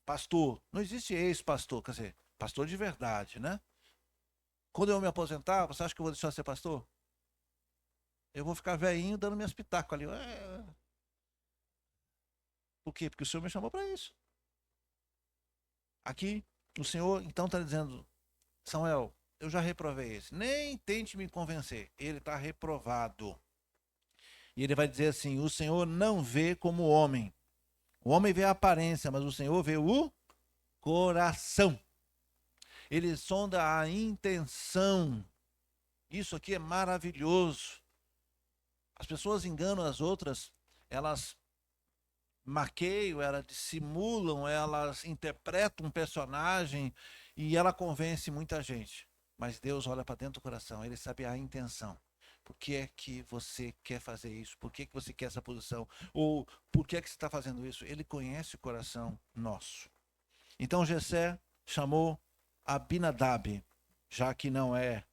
Pastor, não existe ex-pastor, quer dizer, pastor de verdade, né? Quando eu me aposentar, você acha que eu vou deixar de ser pastor? Eu vou ficar velhinho dando minhas pitacos ali. Por quê? Porque o Senhor me chamou para isso. Aqui, o Senhor então está dizendo, Samuel, eu já reprovei esse. Nem tente me convencer. Ele está reprovado. E ele vai dizer assim: o Senhor não vê como o homem. O homem vê a aparência, mas o Senhor vê o coração. Ele sonda a intenção. Isso aqui é maravilhoso. As pessoas enganam as outras, elas maqueiam, elas dissimulam, elas interpretam um personagem e ela convence muita gente. Mas Deus olha para dentro do coração, ele sabe a intenção. Por que é que você quer fazer isso? Por que é que você quer essa posição? Ou por que é que você está fazendo isso? Ele conhece o coração nosso. Então Jessé chamou Abinadab, já que não é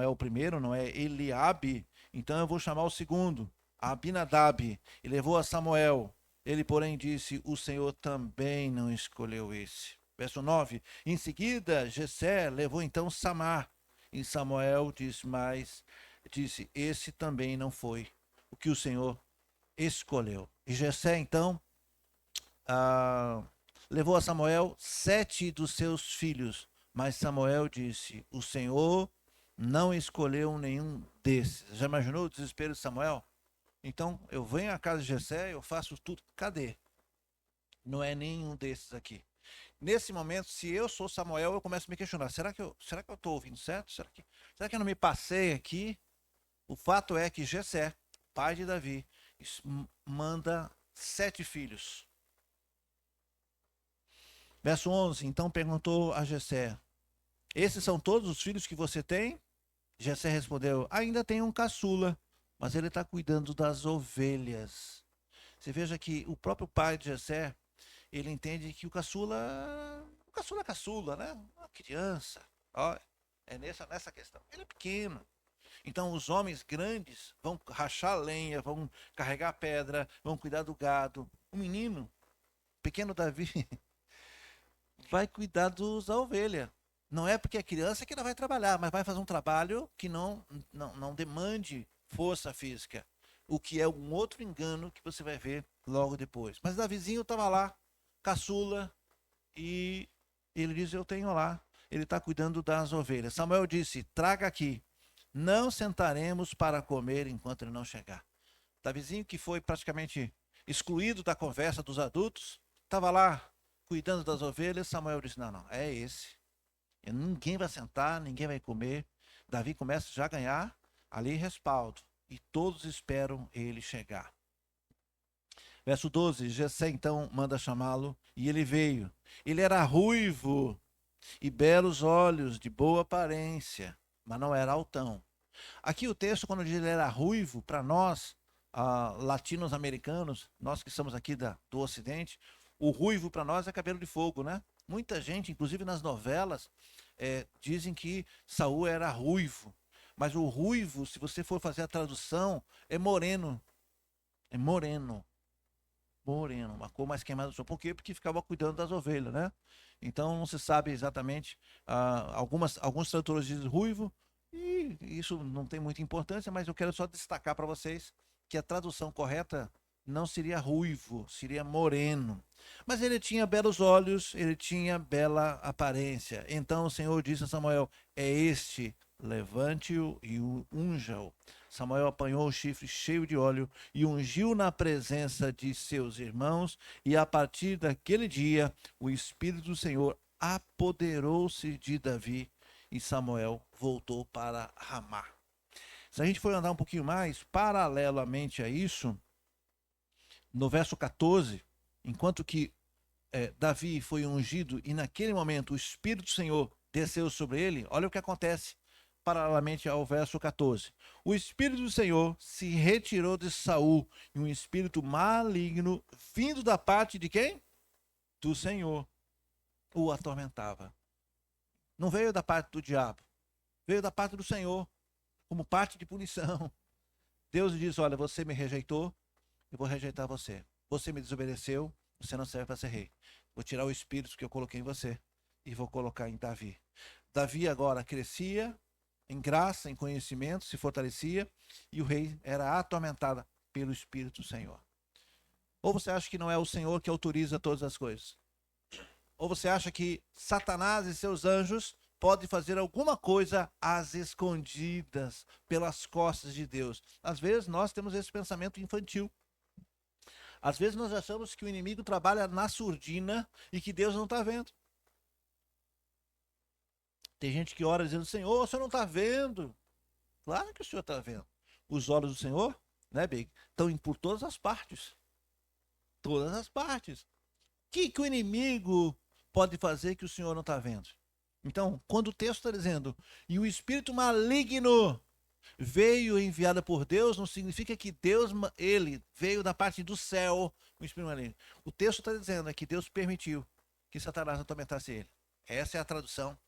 o primeiro, não é Eliabe, então eu vou chamar o segundo, Abinadab, e levou a Samuel. Ele, porém, disse: o Senhor também não escolheu esse. Verso 9: em seguida, Jessé levou então Samar, e Samuel disse: esse também não foi o que o Senhor escolheu. E Jessé, então, ah, levou a Samuel 7 dos seus filhos, mas Samuel disse: o Senhor não escolheu nenhum desses. Já imaginou o desespero de Samuel? Então eu venho à casa de Jessé, eu faço tudo. Cadê? Não é nenhum desses aqui. Nesse momento, se eu sou Samuel, eu começo a me questionar: será que eu estou ouvindo certo? Será que eu não me passei aqui? O fato é que Jessé, pai de Davi, manda 7 filhos. Verso 11: então perguntou a Jessé: esses são todos os filhos que você tem? Jessé respondeu: ainda tem um caçula, mas ele está cuidando das ovelhas. Você veja que o próprio pai de Jessé, ele entende que o caçula é caçula, né? Uma criança. Ó, é nessa questão. Ele é pequeno. Então os homens grandes vão rachar lenha, vão carregar pedra, vão cuidar do gado. O menino, pequeno Davi, vai cuidar da ovelha. Não é porque é criança que ela vai trabalhar, mas vai fazer um trabalho que não demande força física. O que é um outro engano que você vai ver logo depois. Mas Davizinho estava lá, caçula, e ele diz: eu tenho lá. Ele está cuidando das ovelhas. Samuel disse: traga aqui. Não sentaremos para comer enquanto ele não chegar. Davizinho, que foi praticamente excluído da conversa dos adultos, estava lá cuidando das ovelhas. Samuel disse: não, é esse. Ninguém vai sentar, ninguém vai comer. Davi começa já a ganhar ali respaldo. E todos esperam ele chegar. Verso 12: Jessé então manda chamá-lo, e ele veio. Ele era ruivo e belos olhos, de boa aparência, mas não era altão. Aqui o texto, quando diz ele era ruivo, para nós, latinos-americanos, nós que estamos aqui do Ocidente, o ruivo para nós é cabelo de fogo, né? Muita gente, inclusive nas novelas, dizem que Saul era ruivo. Mas o ruivo, se você for fazer a tradução, é moreno. É moreno. Moreno, uma cor mais queimada do sol. Por quê? Porque ficava cuidando das ovelhas, né? Então não se sabe exatamente. Alguns tradutores dizem ruivo, e isso não tem muita importância, mas eu quero só destacar para vocês que a tradução correta não seria ruivo, seria moreno. Mas ele tinha belos olhos, ele tinha bela aparência. Então o Senhor disse a Samuel: é este, levante-o e unja-o. Samuel apanhou o chifre cheio de óleo e ungiu na presença de seus irmãos, e a partir daquele dia o Espírito do Senhor apoderou-se de Davi, e Samuel voltou para Ramá. Se a gente for andar um pouquinho mais, paralelamente a isso, no verso 14, enquanto que Davi foi ungido e naquele momento o Espírito do Senhor desceu sobre ele, olha o que acontece paralelamente ao verso 14. O Espírito do Senhor se retirou de Saul, e um espírito maligno vindo da parte de quem? Do Senhor o atormentava. Não veio da parte do diabo, veio da parte do Senhor, como parte de punição. Deus diz: olha, você me rejeitou, eu vou rejeitar você. Você me desobedeceu, você não serve para ser rei. Vou tirar o espírito que eu coloquei em você e vou colocar em Davi. Davi agora crescia em graça, em conhecimento, se fortalecia, e o rei era atormentado pelo Espírito do Senhor. Ou você acha que não é o Senhor que autoriza todas as coisas? Ou você acha que Satanás e seus anjos podem fazer alguma coisa às escondidas, pelas costas de Deus? Às vezes nós temos esse pensamento infantil. Às vezes nós achamos que o inimigo trabalha na surdina e que Deus não está vendo. Tem gente que ora dizendo: Senhor, o Senhor não está vendo. Claro que o Senhor está vendo. Os olhos do Senhor, né, Big, estão por todas as partes. todas as partes. O que o inimigo pode fazer que o Senhor não está vendo? Então, quando o texto está dizendo, e o espírito maligno veio enviada por Deus, não significa que Deus, ele veio da parte do céu, o espírito maligno. O texto está dizendo é que Deus permitiu que Satanás atormentasse ele. Essa é a tradução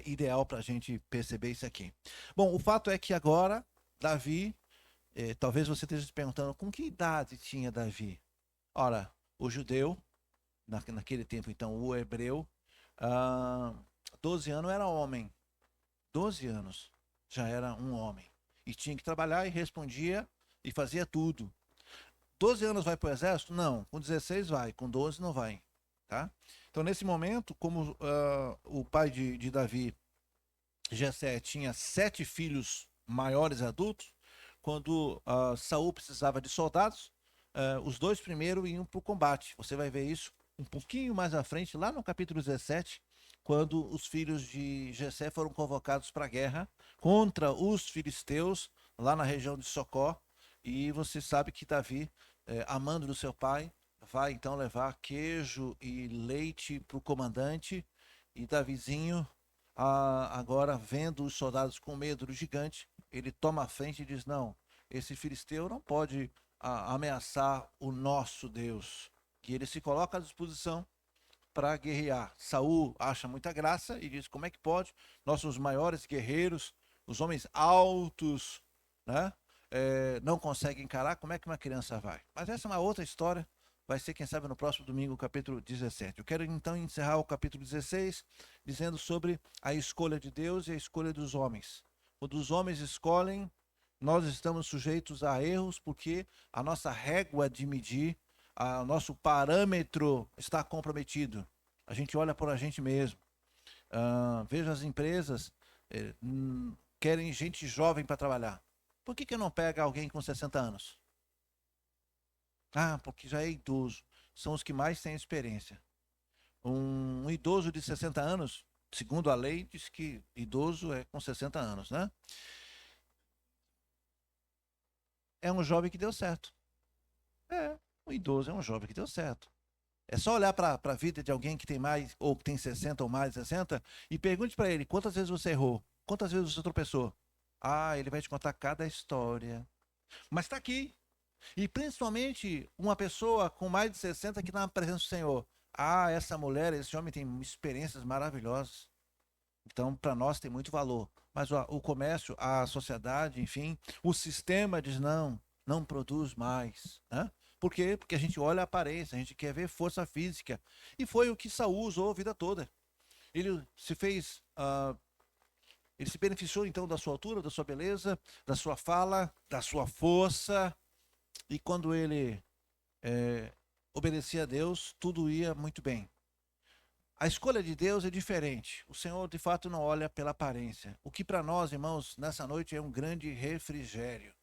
ideal para a gente perceber isso aqui. Bom, o fato é que agora, Davi, talvez você esteja se perguntando, com que idade tinha Davi? Ora, o judeu, naquele tempo então, o hebreu, 12 anos era homem. 12 anos já era um homem. E tinha que trabalhar e respondia e fazia tudo. 12 anos vai para o exército? Não. Com 16 vai, com 12 não vai. Tá? Então, nesse momento, como o pai de Davi, Jessé, tinha 7 filhos maiores adultos, quando Saul precisava de soldados, os 2 primeiros iam para o combate. Você vai ver isso um pouquinho mais à frente, lá no capítulo 17, quando os filhos de Jessé foram convocados para a guerra contra os filisteus, lá na região de Socó. E você sabe que Davi, amando do seu pai, vai então levar queijo e leite para o comandante. E Davizinho, agora vendo os soldados com medo do gigante, ele toma a frente e diz: não, esse filisteu não pode ameaçar o nosso Deus. E ele se coloca à disposição para guerrear. Saul acha muita graça e diz: como é que pode? Nossos maiores guerreiros, os homens altos, né? Não conseguem encarar, como é que uma criança vai? Mas essa é uma outra história, vai ser, quem sabe, no próximo domingo, capítulo 17. Eu quero então encerrar o capítulo 16 dizendo sobre a escolha de Deus e a escolha dos homens. Quando os homens escolhem, nós estamos sujeitos a erros, porque a nossa régua de medir, o nosso parâmetro está comprometido. A gente olha por a gente mesmo. Veja as empresas querem gente jovem para trabalhar. Por que não pega alguém com 60 anos? Porque já é idoso. São os que mais têm experiência. Um idoso de 60 anos, segundo a lei, diz que idoso é com 60 anos, né? É um jovem que deu certo. Um idoso é um jovem que deu certo. É só olhar para a vida de alguém que tem mais, ou que tem 60 ou mais de 60, e pergunte para ele quantas vezes você errou, quantas vezes você tropeçou. Ele vai te contar cada história. Mas está aqui. E principalmente uma pessoa com mais de 60 que está na presença do Senhor. Essa mulher, esse homem tem experiências maravilhosas. Então, para nós tem muito valor. Mas o comércio, a sociedade, enfim, o sistema diz não, não produz mais. Né? Por quê? Porque a gente olha a aparência, a gente quer ver força física. E foi o que Saul usou a vida toda. Ele se fez. Ele se beneficiou então da sua altura, da sua beleza, da sua fala, da sua força. E quando ele obedecia a Deus, tudo ia muito bem. A escolha de Deus é diferente. O Senhor, de fato, não olha pela aparência. O que para nós, irmãos, nessa noite é um grande refrigério.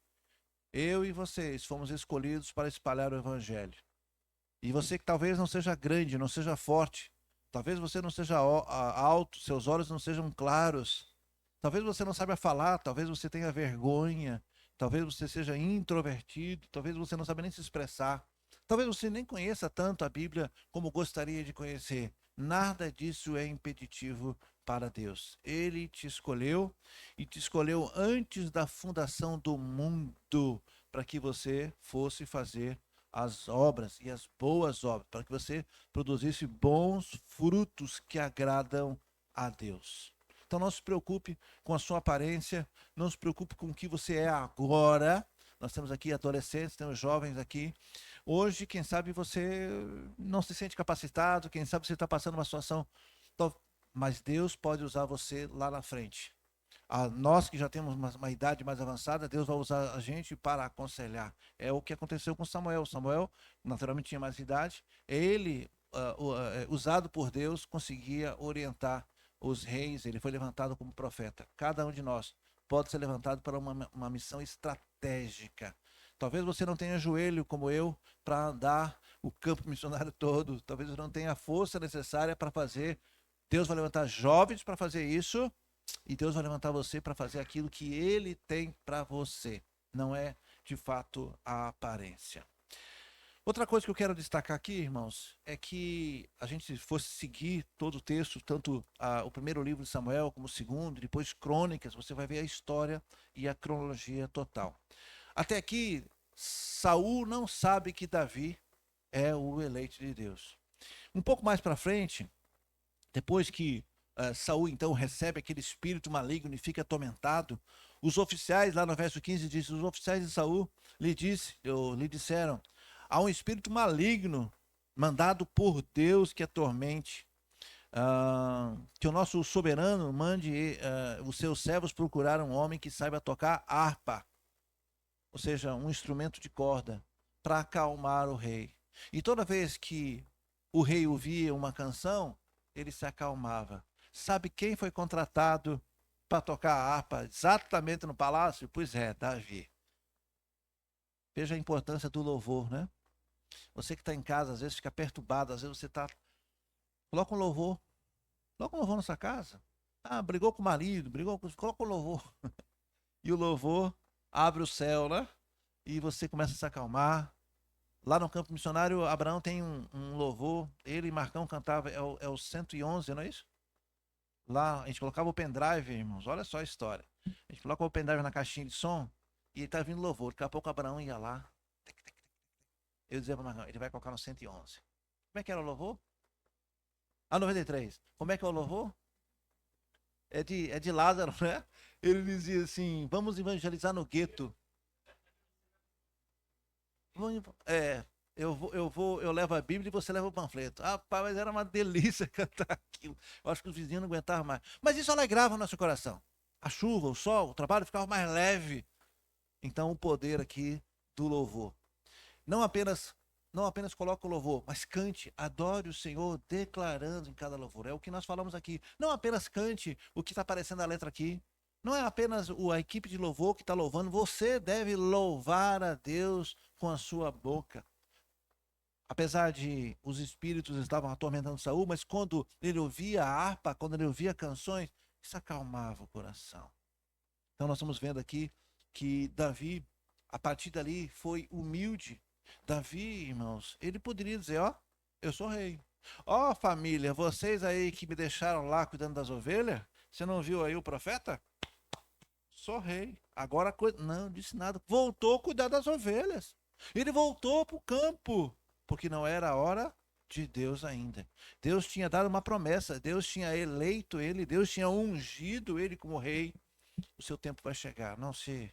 Eu e vocês fomos escolhidos para espalhar o Evangelho. E você que talvez não seja grande, não seja forte, talvez você não seja alto, seus olhos não sejam claros, talvez você não saiba falar, talvez você tenha vergonha, talvez você seja introvertido, talvez você não saiba nem se expressar, talvez você nem conheça tanto a Bíblia como gostaria de conhecer. Nada disso é impeditivo para Deus. Ele te escolheu e te escolheu antes da fundação do mundo para que você fosse fazer as obras e as boas obras, para que você produzisse bons frutos que agradam a Deus. Então não se preocupe com a sua aparência, não se preocupe com o que você é agora. Nós temos aqui adolescentes, temos jovens aqui. Hoje, quem sabe você não se sente capacitado, quem sabe você está passando uma situação, mas Deus pode usar você lá na frente. Nós que já temos uma idade mais avançada, Deus vai usar a gente para aconselhar. É o que aconteceu com Samuel. Samuel, naturalmente, tinha mais idade. Ele, usado por Deus, conseguia orientar os reis. Ele foi levantado como profeta. Cada um de nós pode ser levantado para uma missão estratégica. Talvez você não tenha joelho como eu para andar o campo missionário todo. Talvez você não tenha a força necessária para fazer. Deus vai levantar jovens para fazer isso. E Deus vai levantar você para fazer aquilo que Ele tem para você. Não é, de fato, a aparência. Outra coisa que eu quero destacar aqui, irmãos, é que a gente fosse seguir todo o texto, tanto o primeiro livro de Samuel como o segundo, depois Crônicas, você vai ver a história e a cronologia total. Até aqui, Saul não sabe que Davi é o eleito de Deus. Um pouco mais para frente, depois que Saul então recebe aquele espírito maligno e fica atormentado, os oficiais, lá no verso 15 diz, os oficiais de Saul lhe disseram, há um espírito maligno mandado por Deus que atormente, que o nosso soberano mande os seus servos procurar um homem que saiba tocar harpa, ou seja, um instrumento de corda, para acalmar o rei. E toda vez que o rei ouvia uma canção, ele se acalmava. Sabe quem foi contratado para tocar a harpa exatamente no palácio? Pois é, Davi. Veja a importância do louvor, né? Você que está em casa, às vezes fica perturbado, às vezes você está. Coloca um louvor. Coloca um louvor na sua casa. Ah, brigou com o marido, Coloca um louvor. E o louvor abre o céu, né? E você começa a se acalmar. Lá no campo missionário, Abraão tem um louvor. Ele e Marcão cantavam, é o 111, não é isso? Lá, a gente colocava o pendrive, irmãos. Olha só a história. A gente colocava o pendrive na caixinha de som e ele tá vindo louvor. Daqui a pouco Abraão ia lá. Eu dizia para Marcão, ele vai colocar no 111. Como é que era o louvor? 93. Como é que é o louvor? É de Lázaro, né? Ele dizia assim: vamos evangelizar no gueto. É, eu levo a Bíblia e você leva o panfleto. Rapaz, mas era uma delícia cantar aquilo. Eu acho que os vizinhos não aguentavam mais. Mas isso alegrava o nosso coração. A chuva, o sol, o trabalho ficava mais leve. Então, o poder aqui do louvor. Não apenas, não apenas coloque o louvor, mas cante, adore o Senhor, declarando em cada louvor. É o que nós falamos aqui. Não apenas cante o que está aparecendo na letra aqui. Não é apenas a equipe de louvor que está louvando. Você deve louvar a Deus com a sua boca. Apesar de os espíritos estavam atormentando Saul, mas quando ele ouvia a harpa, quando ele ouvia canções, isso acalmava o coração. Então nós estamos vendo aqui que Davi, a partir dali, foi humilde. Davi, irmãos, ele poderia dizer, ó, eu sou rei. Ó, família, vocês aí que me deixaram lá cuidando das ovelhas, você não viu aí o profeta? Sou rei. Agora, não disse nada. Voltou a cuidar das ovelhas. Ele voltou para o campo, porque não era a hora de Deus ainda. Deus tinha dado uma promessa, Deus tinha eleito ele, Deus tinha ungido ele como rei. O seu tempo vai chegar, não se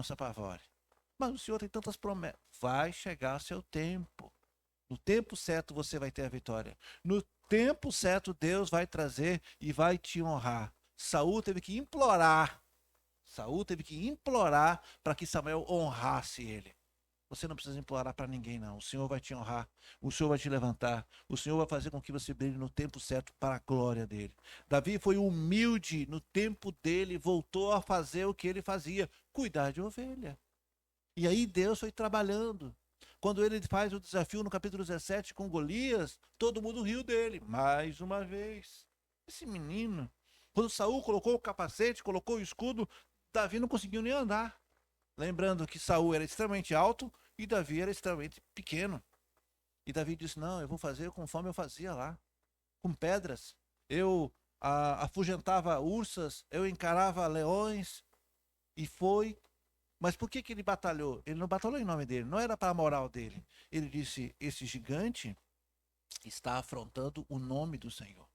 apavore. Mas o Senhor tem tantas promessas. Vai chegar seu tempo. No tempo certo você vai ter a vitória. No tempo certo Deus vai trazer e vai te honrar. Saul teve que implorar. Saul teve que implorar para que Samuel honrasse ele. Você não precisa implorar para ninguém, não. O Senhor vai te honrar, o Senhor vai te levantar, o Senhor vai fazer com que você brilhe no tempo certo para a glória dele. Davi foi humilde no tempo dele, voltou a fazer o que ele fazia, cuidar de ovelha. E aí Deus foi trabalhando. Quando ele faz o desafio no capítulo 17 com Golias, todo mundo riu dele, mais uma vez. Esse menino, quando Saul colocou o capacete, colocou o escudo, Davi não conseguiu nem andar. Lembrando que Saul era extremamente alto e Davi era extremamente pequeno. E Davi disse: não, eu vou fazer conforme eu fazia lá, com pedras. Eu afugentava ursas, eu encarava leões. E foi. Mas por que ele batalhou? Ele não batalhou em nome dele, não era para a moral dele. Ele disse: esse gigante está afrontando o nome do Senhor.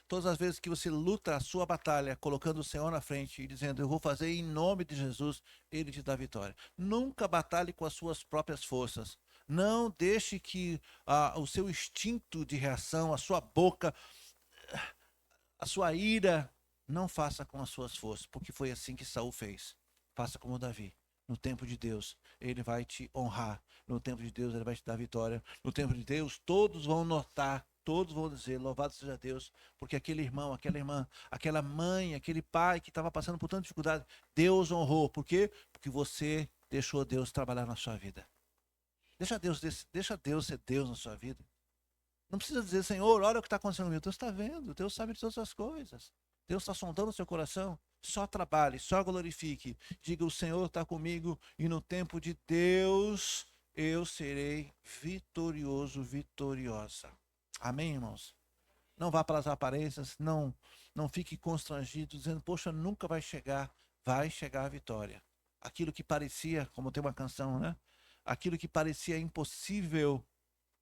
Todas as vezes que você luta a sua batalha, colocando o Senhor na frente e dizendo, eu vou fazer em nome de Jesus, ele te dá vitória. Nunca batalhe com as suas próprias forças. Não deixe que o seu instinto de reação, a sua boca, a sua ira, não faça com as suas forças, porque foi assim que Saul fez. Faça como Davi. No tempo de Deus, ele vai te honrar. No tempo de Deus, ele vai te dar vitória. No tempo de Deus, todos vão notar, todos vão dizer, louvado seja Deus, porque aquele irmão, aquela irmã, aquela mãe, aquele pai que estava passando por tanta dificuldade, Deus honrou. Por quê? Porque você deixou Deus trabalhar na sua vida. Deixa Deus ser Deus na sua vida. Não precisa dizer, Senhor, olha o que está acontecendo comigo. Deus está vendo, Deus sabe de todas as coisas. Deus está sondando o seu coração. Só trabalhe, só glorifique. Diga, o Senhor está comigo e no tempo de Deus eu serei vitorioso, vitoriosa. Amém, irmãos? Não vá pelas aparências, não fique constrangido, dizendo, poxa, nunca vai chegar a vitória. Aquilo que parecia, como tem uma canção, né? Aquilo que parecia impossível,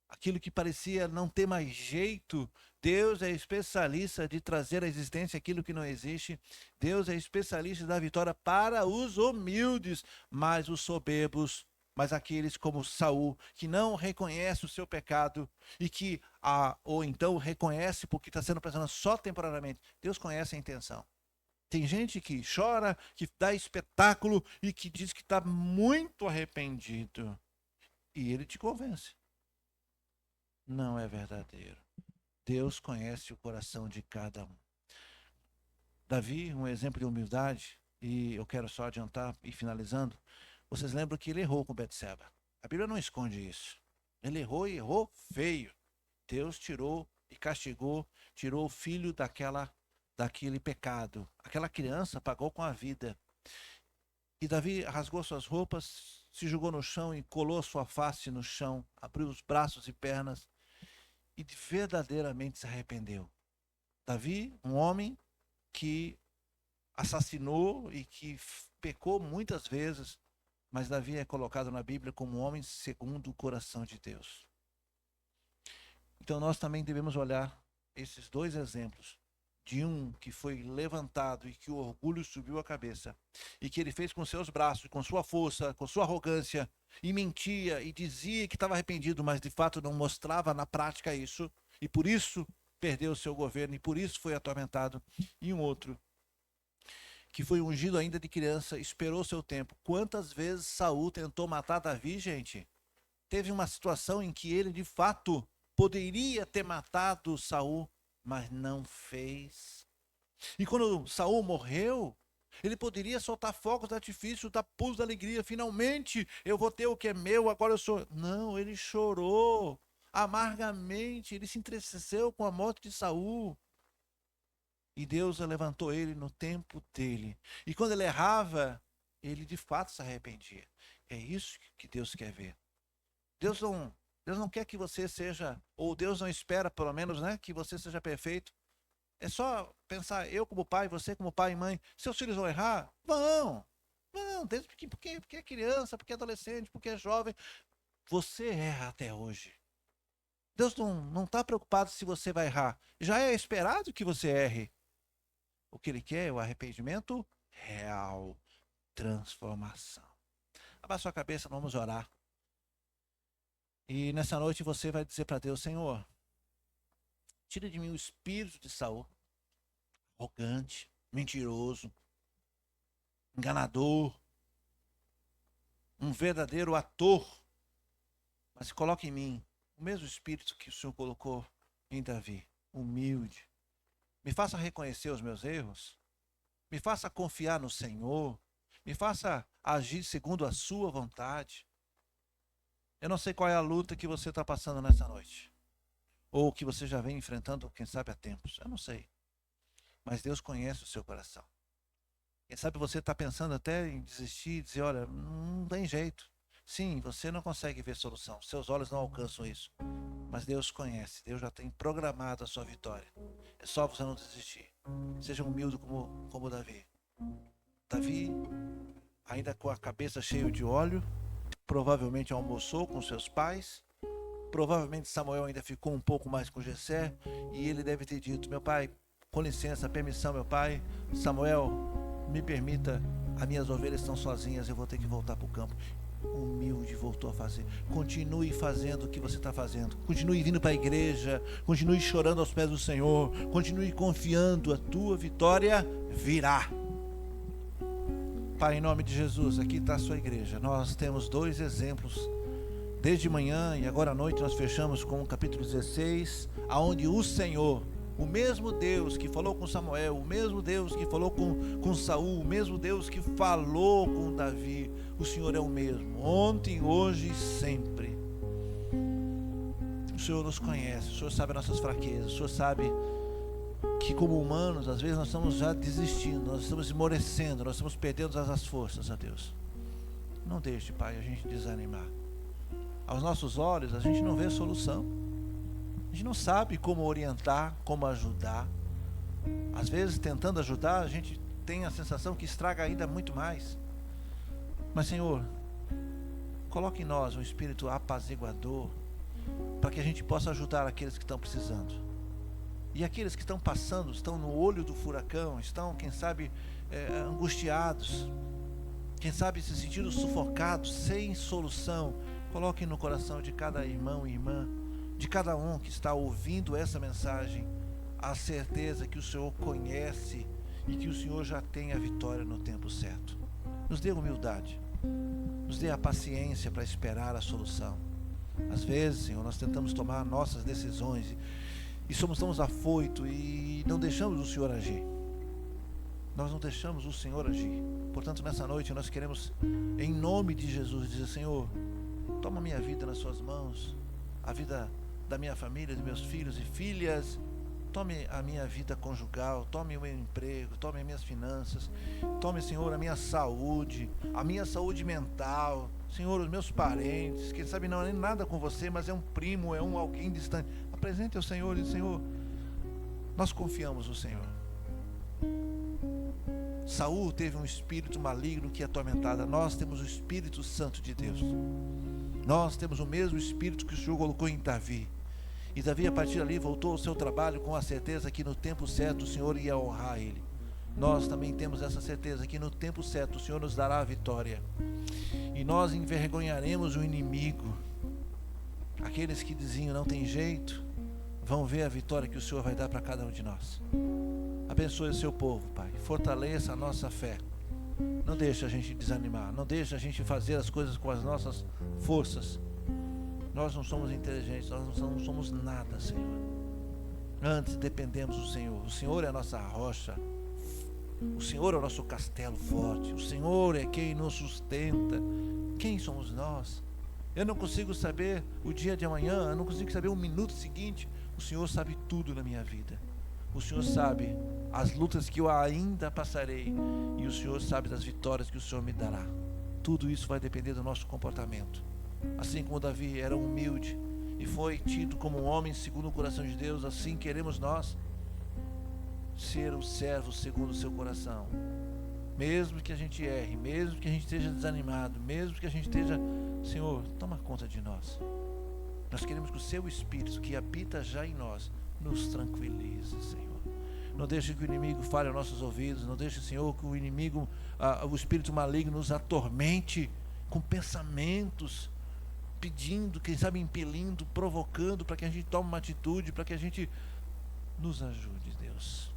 aquilo que parecia não ter mais jeito, Deus é especialista de trazer à existência aquilo que não existe. Deus é especialista da vitória para os humildes, mas os soberbos, mas aqueles como Saul, que não reconhece o seu pecado e que, ou então reconhece porque está sendo apresentado só temporariamente. Deus conhece a intenção. Tem gente que chora, que dá espetáculo e que diz que está muito arrependido. E ele te convence. Não é verdadeiro. Deus conhece o coração de cada um. Davi, um exemplo de humildade, e eu quero só adiantar e finalizando, vocês lembram que ele errou com Betseba. A Bíblia não esconde isso. Ele errou e errou feio. Deus tirou e castigou, tirou o filho daquele pecado. Aquela criança pagou com a vida. E Davi rasgou suas roupas, se jogou no chão e colou sua face no chão, abriu os braços e pernas e verdadeiramente se arrependeu. Davi, um homem que assassinou e que pecou muitas vezes, mas Davi é colocado na Bíblia como um homem segundo o coração de Deus. Então nós também devemos olhar esses dois exemplos, de um que foi levantado e que o orgulho subiu a cabeça, e que ele fez com seus braços, com sua força, com sua arrogância, e mentia, e dizia que estava arrependido, mas de fato não mostrava na prática isso, e por isso perdeu o seu governo, e por isso foi atormentado. E um outro, que foi ungido ainda de criança, esperou seu tempo. Quantas vezes Saul tentou matar Davi, gente? Teve uma situação em que ele, de fato, poderia ter matado Saul, mas não fez. E quando Saul morreu, ele poderia soltar fogos de artifício, dar pulos de alegria. Finalmente, eu vou ter o que é meu, agora eu sou... Não, ele chorou amargamente, ele se entristeceu com a morte de Saul. E Deus levantou ele no tempo dele. E quando ele errava, ele de fato se arrependia. É isso que Deus quer ver. Deus não quer que você seja, ou Deus não espera, pelo menos, né, que você seja perfeito. É só pensar, eu como pai, você como pai e mãe, seus filhos vão errar? Vão, desde porque é criança, porque é adolescente, porque é jovem. Você erra até hoje. Deus não está preocupado se você vai errar. Já é esperado que você erre. O que ele quer é o arrependimento real, transformação. Abaixa sua cabeça, vamos orar. E nessa noite você vai dizer para Deus, Senhor, tira de mim o espírito de Saul, arrogante, mentiroso, enganador, um verdadeiro ator, mas coloque em mim o mesmo espírito que o Senhor colocou em Davi, humilde. Me faça reconhecer os meus erros, me faça confiar no Senhor, me faça agir segundo a sua vontade. Eu não sei qual é a luta que você está passando nessa noite, ou que você já vem enfrentando, quem sabe há tempos, eu não sei. Mas Deus conhece o seu coração. Quem sabe você está pensando até em desistir e dizer, olha, não tem jeito. Sim, você não consegue ver solução, seus olhos não alcançam isso. Mas Deus conhece, Deus já tem programado a sua vitória. É só você não desistir. Seja humilde como Davi. Davi, ainda com a cabeça cheia de óleo, provavelmente almoçou com seus pais. Provavelmente Samuel ainda ficou um pouco mais com Jessé. E ele deve ter dito, meu pai, com licença, permissão, meu pai. Samuel, me permita, as minhas ovelhas estão sozinhas, eu vou ter que voltar para o campo. Humilde, voltou a fazer. Continue fazendo o que você está fazendo. Continue vindo para a igreja. Continue chorando aos pés do Senhor. Continue confiando, a tua vitória virá. Pai, em nome de Jesus, aqui está a sua igreja. Nós temos dois exemplos. Desde manhã e agora à noite nós fechamos com o capítulo 16, aonde o Senhor, o mesmo Deus que falou com Samuel, o mesmo Deus que falou com Saul, o mesmo Deus que falou com Davi, o Senhor é o mesmo, ontem, hoje e sempre. O Senhor nos conhece, o Senhor sabe nossas fraquezas, o Senhor sabe que como humanos, às vezes nós estamos já desistindo, nós estamos esmorecendo, nós estamos perdendo as forças, a Deus. Não deixe, Pai, a gente desanimar. aos nossos olhos, a gente não vê solução. A gente não sabe como orientar, como ajudar. Às vezes, tentando ajudar, a gente tem a sensação que estraga ainda muito mais. Mas, Senhor, coloque em nós um espírito apaziguador, para que a gente possa ajudar aqueles que estão precisando. E aqueles que estão passando, estão no olho do furacão, estão, quem sabe, angustiados, quem sabe se sentindo sufocados, sem solução. Coloque no coração de cada irmão e irmã, de cada um que está ouvindo essa mensagem, a certeza que o Senhor conhece e que o Senhor já tem a vitória no tempo certo. Nos dê humildade, nos dê a paciência para esperar a solução. Às vezes, Senhor, nós tentamos tomar nossas decisões e somos tão afoitos e não deixamos o Senhor agir. Nós não deixamos o Senhor agir. Portanto, nessa noite nós queremos, em nome de Jesus, dizer: Senhor, toma minha vida nas suas mãos, a vida da minha família, dos meus filhos e filhas. Tome a minha vida conjugal, tome o meu emprego, tome as minhas finanças, tome, Senhor, a minha saúde mental, Senhor, os meus parentes, quem sabe não é nem nada com você, mas é um primo, é alguém distante. Apresente ao Senhor e diz: Senhor, nós confiamos no Senhor. Saul teve um espírito maligno que atormentava. Nós temos o Espírito Santo de Deus. Nós temos o mesmo espírito que o Senhor colocou em Davi. E Davi, a partir dali, voltou ao seu trabalho com a certeza que no tempo certo o Senhor ia honrar ele. Nós também temos essa certeza que no tempo certo o Senhor nos dará a vitória. E nós envergonharemos o inimigo. Aqueles que diziam não tem jeito, vão ver a vitória que o Senhor vai dar para cada um de nós. Abençoe o seu povo, Pai. Fortaleça a nossa fé. Não deixe a gente desanimar. Não deixe a gente fazer as coisas com as nossas forças. Nós não somos inteligentes, nós não somos nada, Senhor. Antes dependemos do Senhor. O Senhor é a nossa rocha. O Senhor é o nosso castelo forte. O Senhor é quem nos sustenta. Quem somos nós? Eu não consigo saber o dia de amanhã, eu não consigo saber o minuto seguinte. O Senhor sabe tudo na minha vida. O Senhor sabe as lutas que eu ainda passarei. E o Senhor sabe das vitórias que o Senhor me dará. Tudo isso vai depender do nosso comportamento. Assim como Davi era humilde e foi tido como um homem segundo o coração de Deus, assim queremos nós ser o servo segundo o seu coração. Mesmo que a gente erre, mesmo que a gente esteja desanimado, mesmo que a gente esteja, Senhor, toma conta de nós. Nós queremos que o seu Espírito, que habita já em nós, nos tranquilize, Senhor. Não deixe que o inimigo fale aos nossos ouvidos. Não deixe, Senhor, que o inimigo, o espírito maligno nos atormente com pensamentos, pedindo, quem sabe impelindo, provocando, para que a gente tome uma atitude, para que a gente nos ajude, Deus.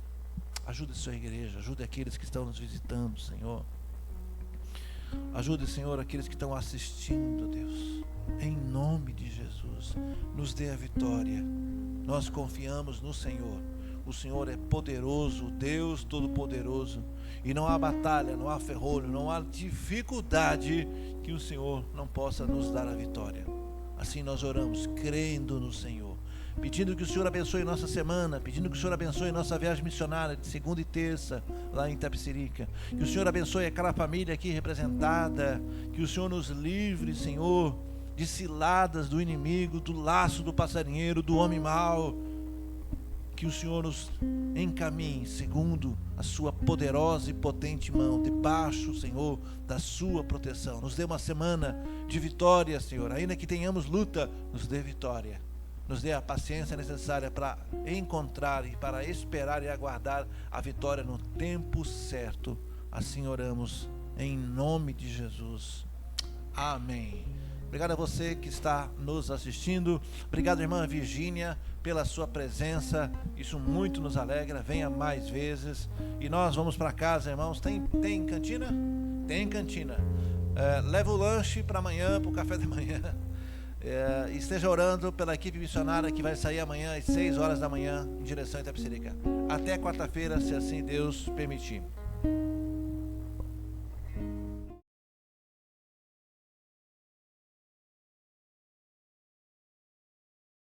Ajude a sua igreja, ajude aqueles que estão nos visitando, Senhor. Ajude, Senhor, aqueles que estão assistindo, Deus. Em nome de Jesus, nos dê a vitória. Nós confiamos no Senhor. O Senhor é poderoso, Deus Todo-Poderoso. E não há batalha, não há ferrolho, não há dificuldade que o Senhor não possa nos dar a vitória. Assim nós oramos, crendo no Senhor, pedindo que o Senhor abençoe nossa semana, pedindo que o Senhor abençoe nossa viagem missionária de segunda e terça lá em Itapecerica, que o Senhor abençoe aquela família aqui representada, que o Senhor nos livre, Senhor, de ciladas do inimigo, do laço do passarinheiro, do homem mau. Que o Senhor nos encaminhe segundo a sua poderosa e potente mão, debaixo, Senhor, da sua proteção. Nos dê uma semana de vitória, Senhor. Ainda que tenhamos luta, nos dê vitória. Nos dê a paciência necessária para encontrar e para esperar e aguardar a vitória no tempo certo. Assim oramos em nome de Jesus. Amém. Obrigado a você que está nos assistindo. Obrigado, irmã Virgínia, pela sua presença. Isso muito nos alegra. Venha mais vezes. E nós vamos para casa, irmãos. Tem cantina? Tem cantina. Leva o lanche para amanhã, para o café da manhã. Esteja orando pela equipe missionária que vai sair amanhã às 6 horas da manhã em direção a Itapecerica. Até quarta-feira, se assim Deus permitir.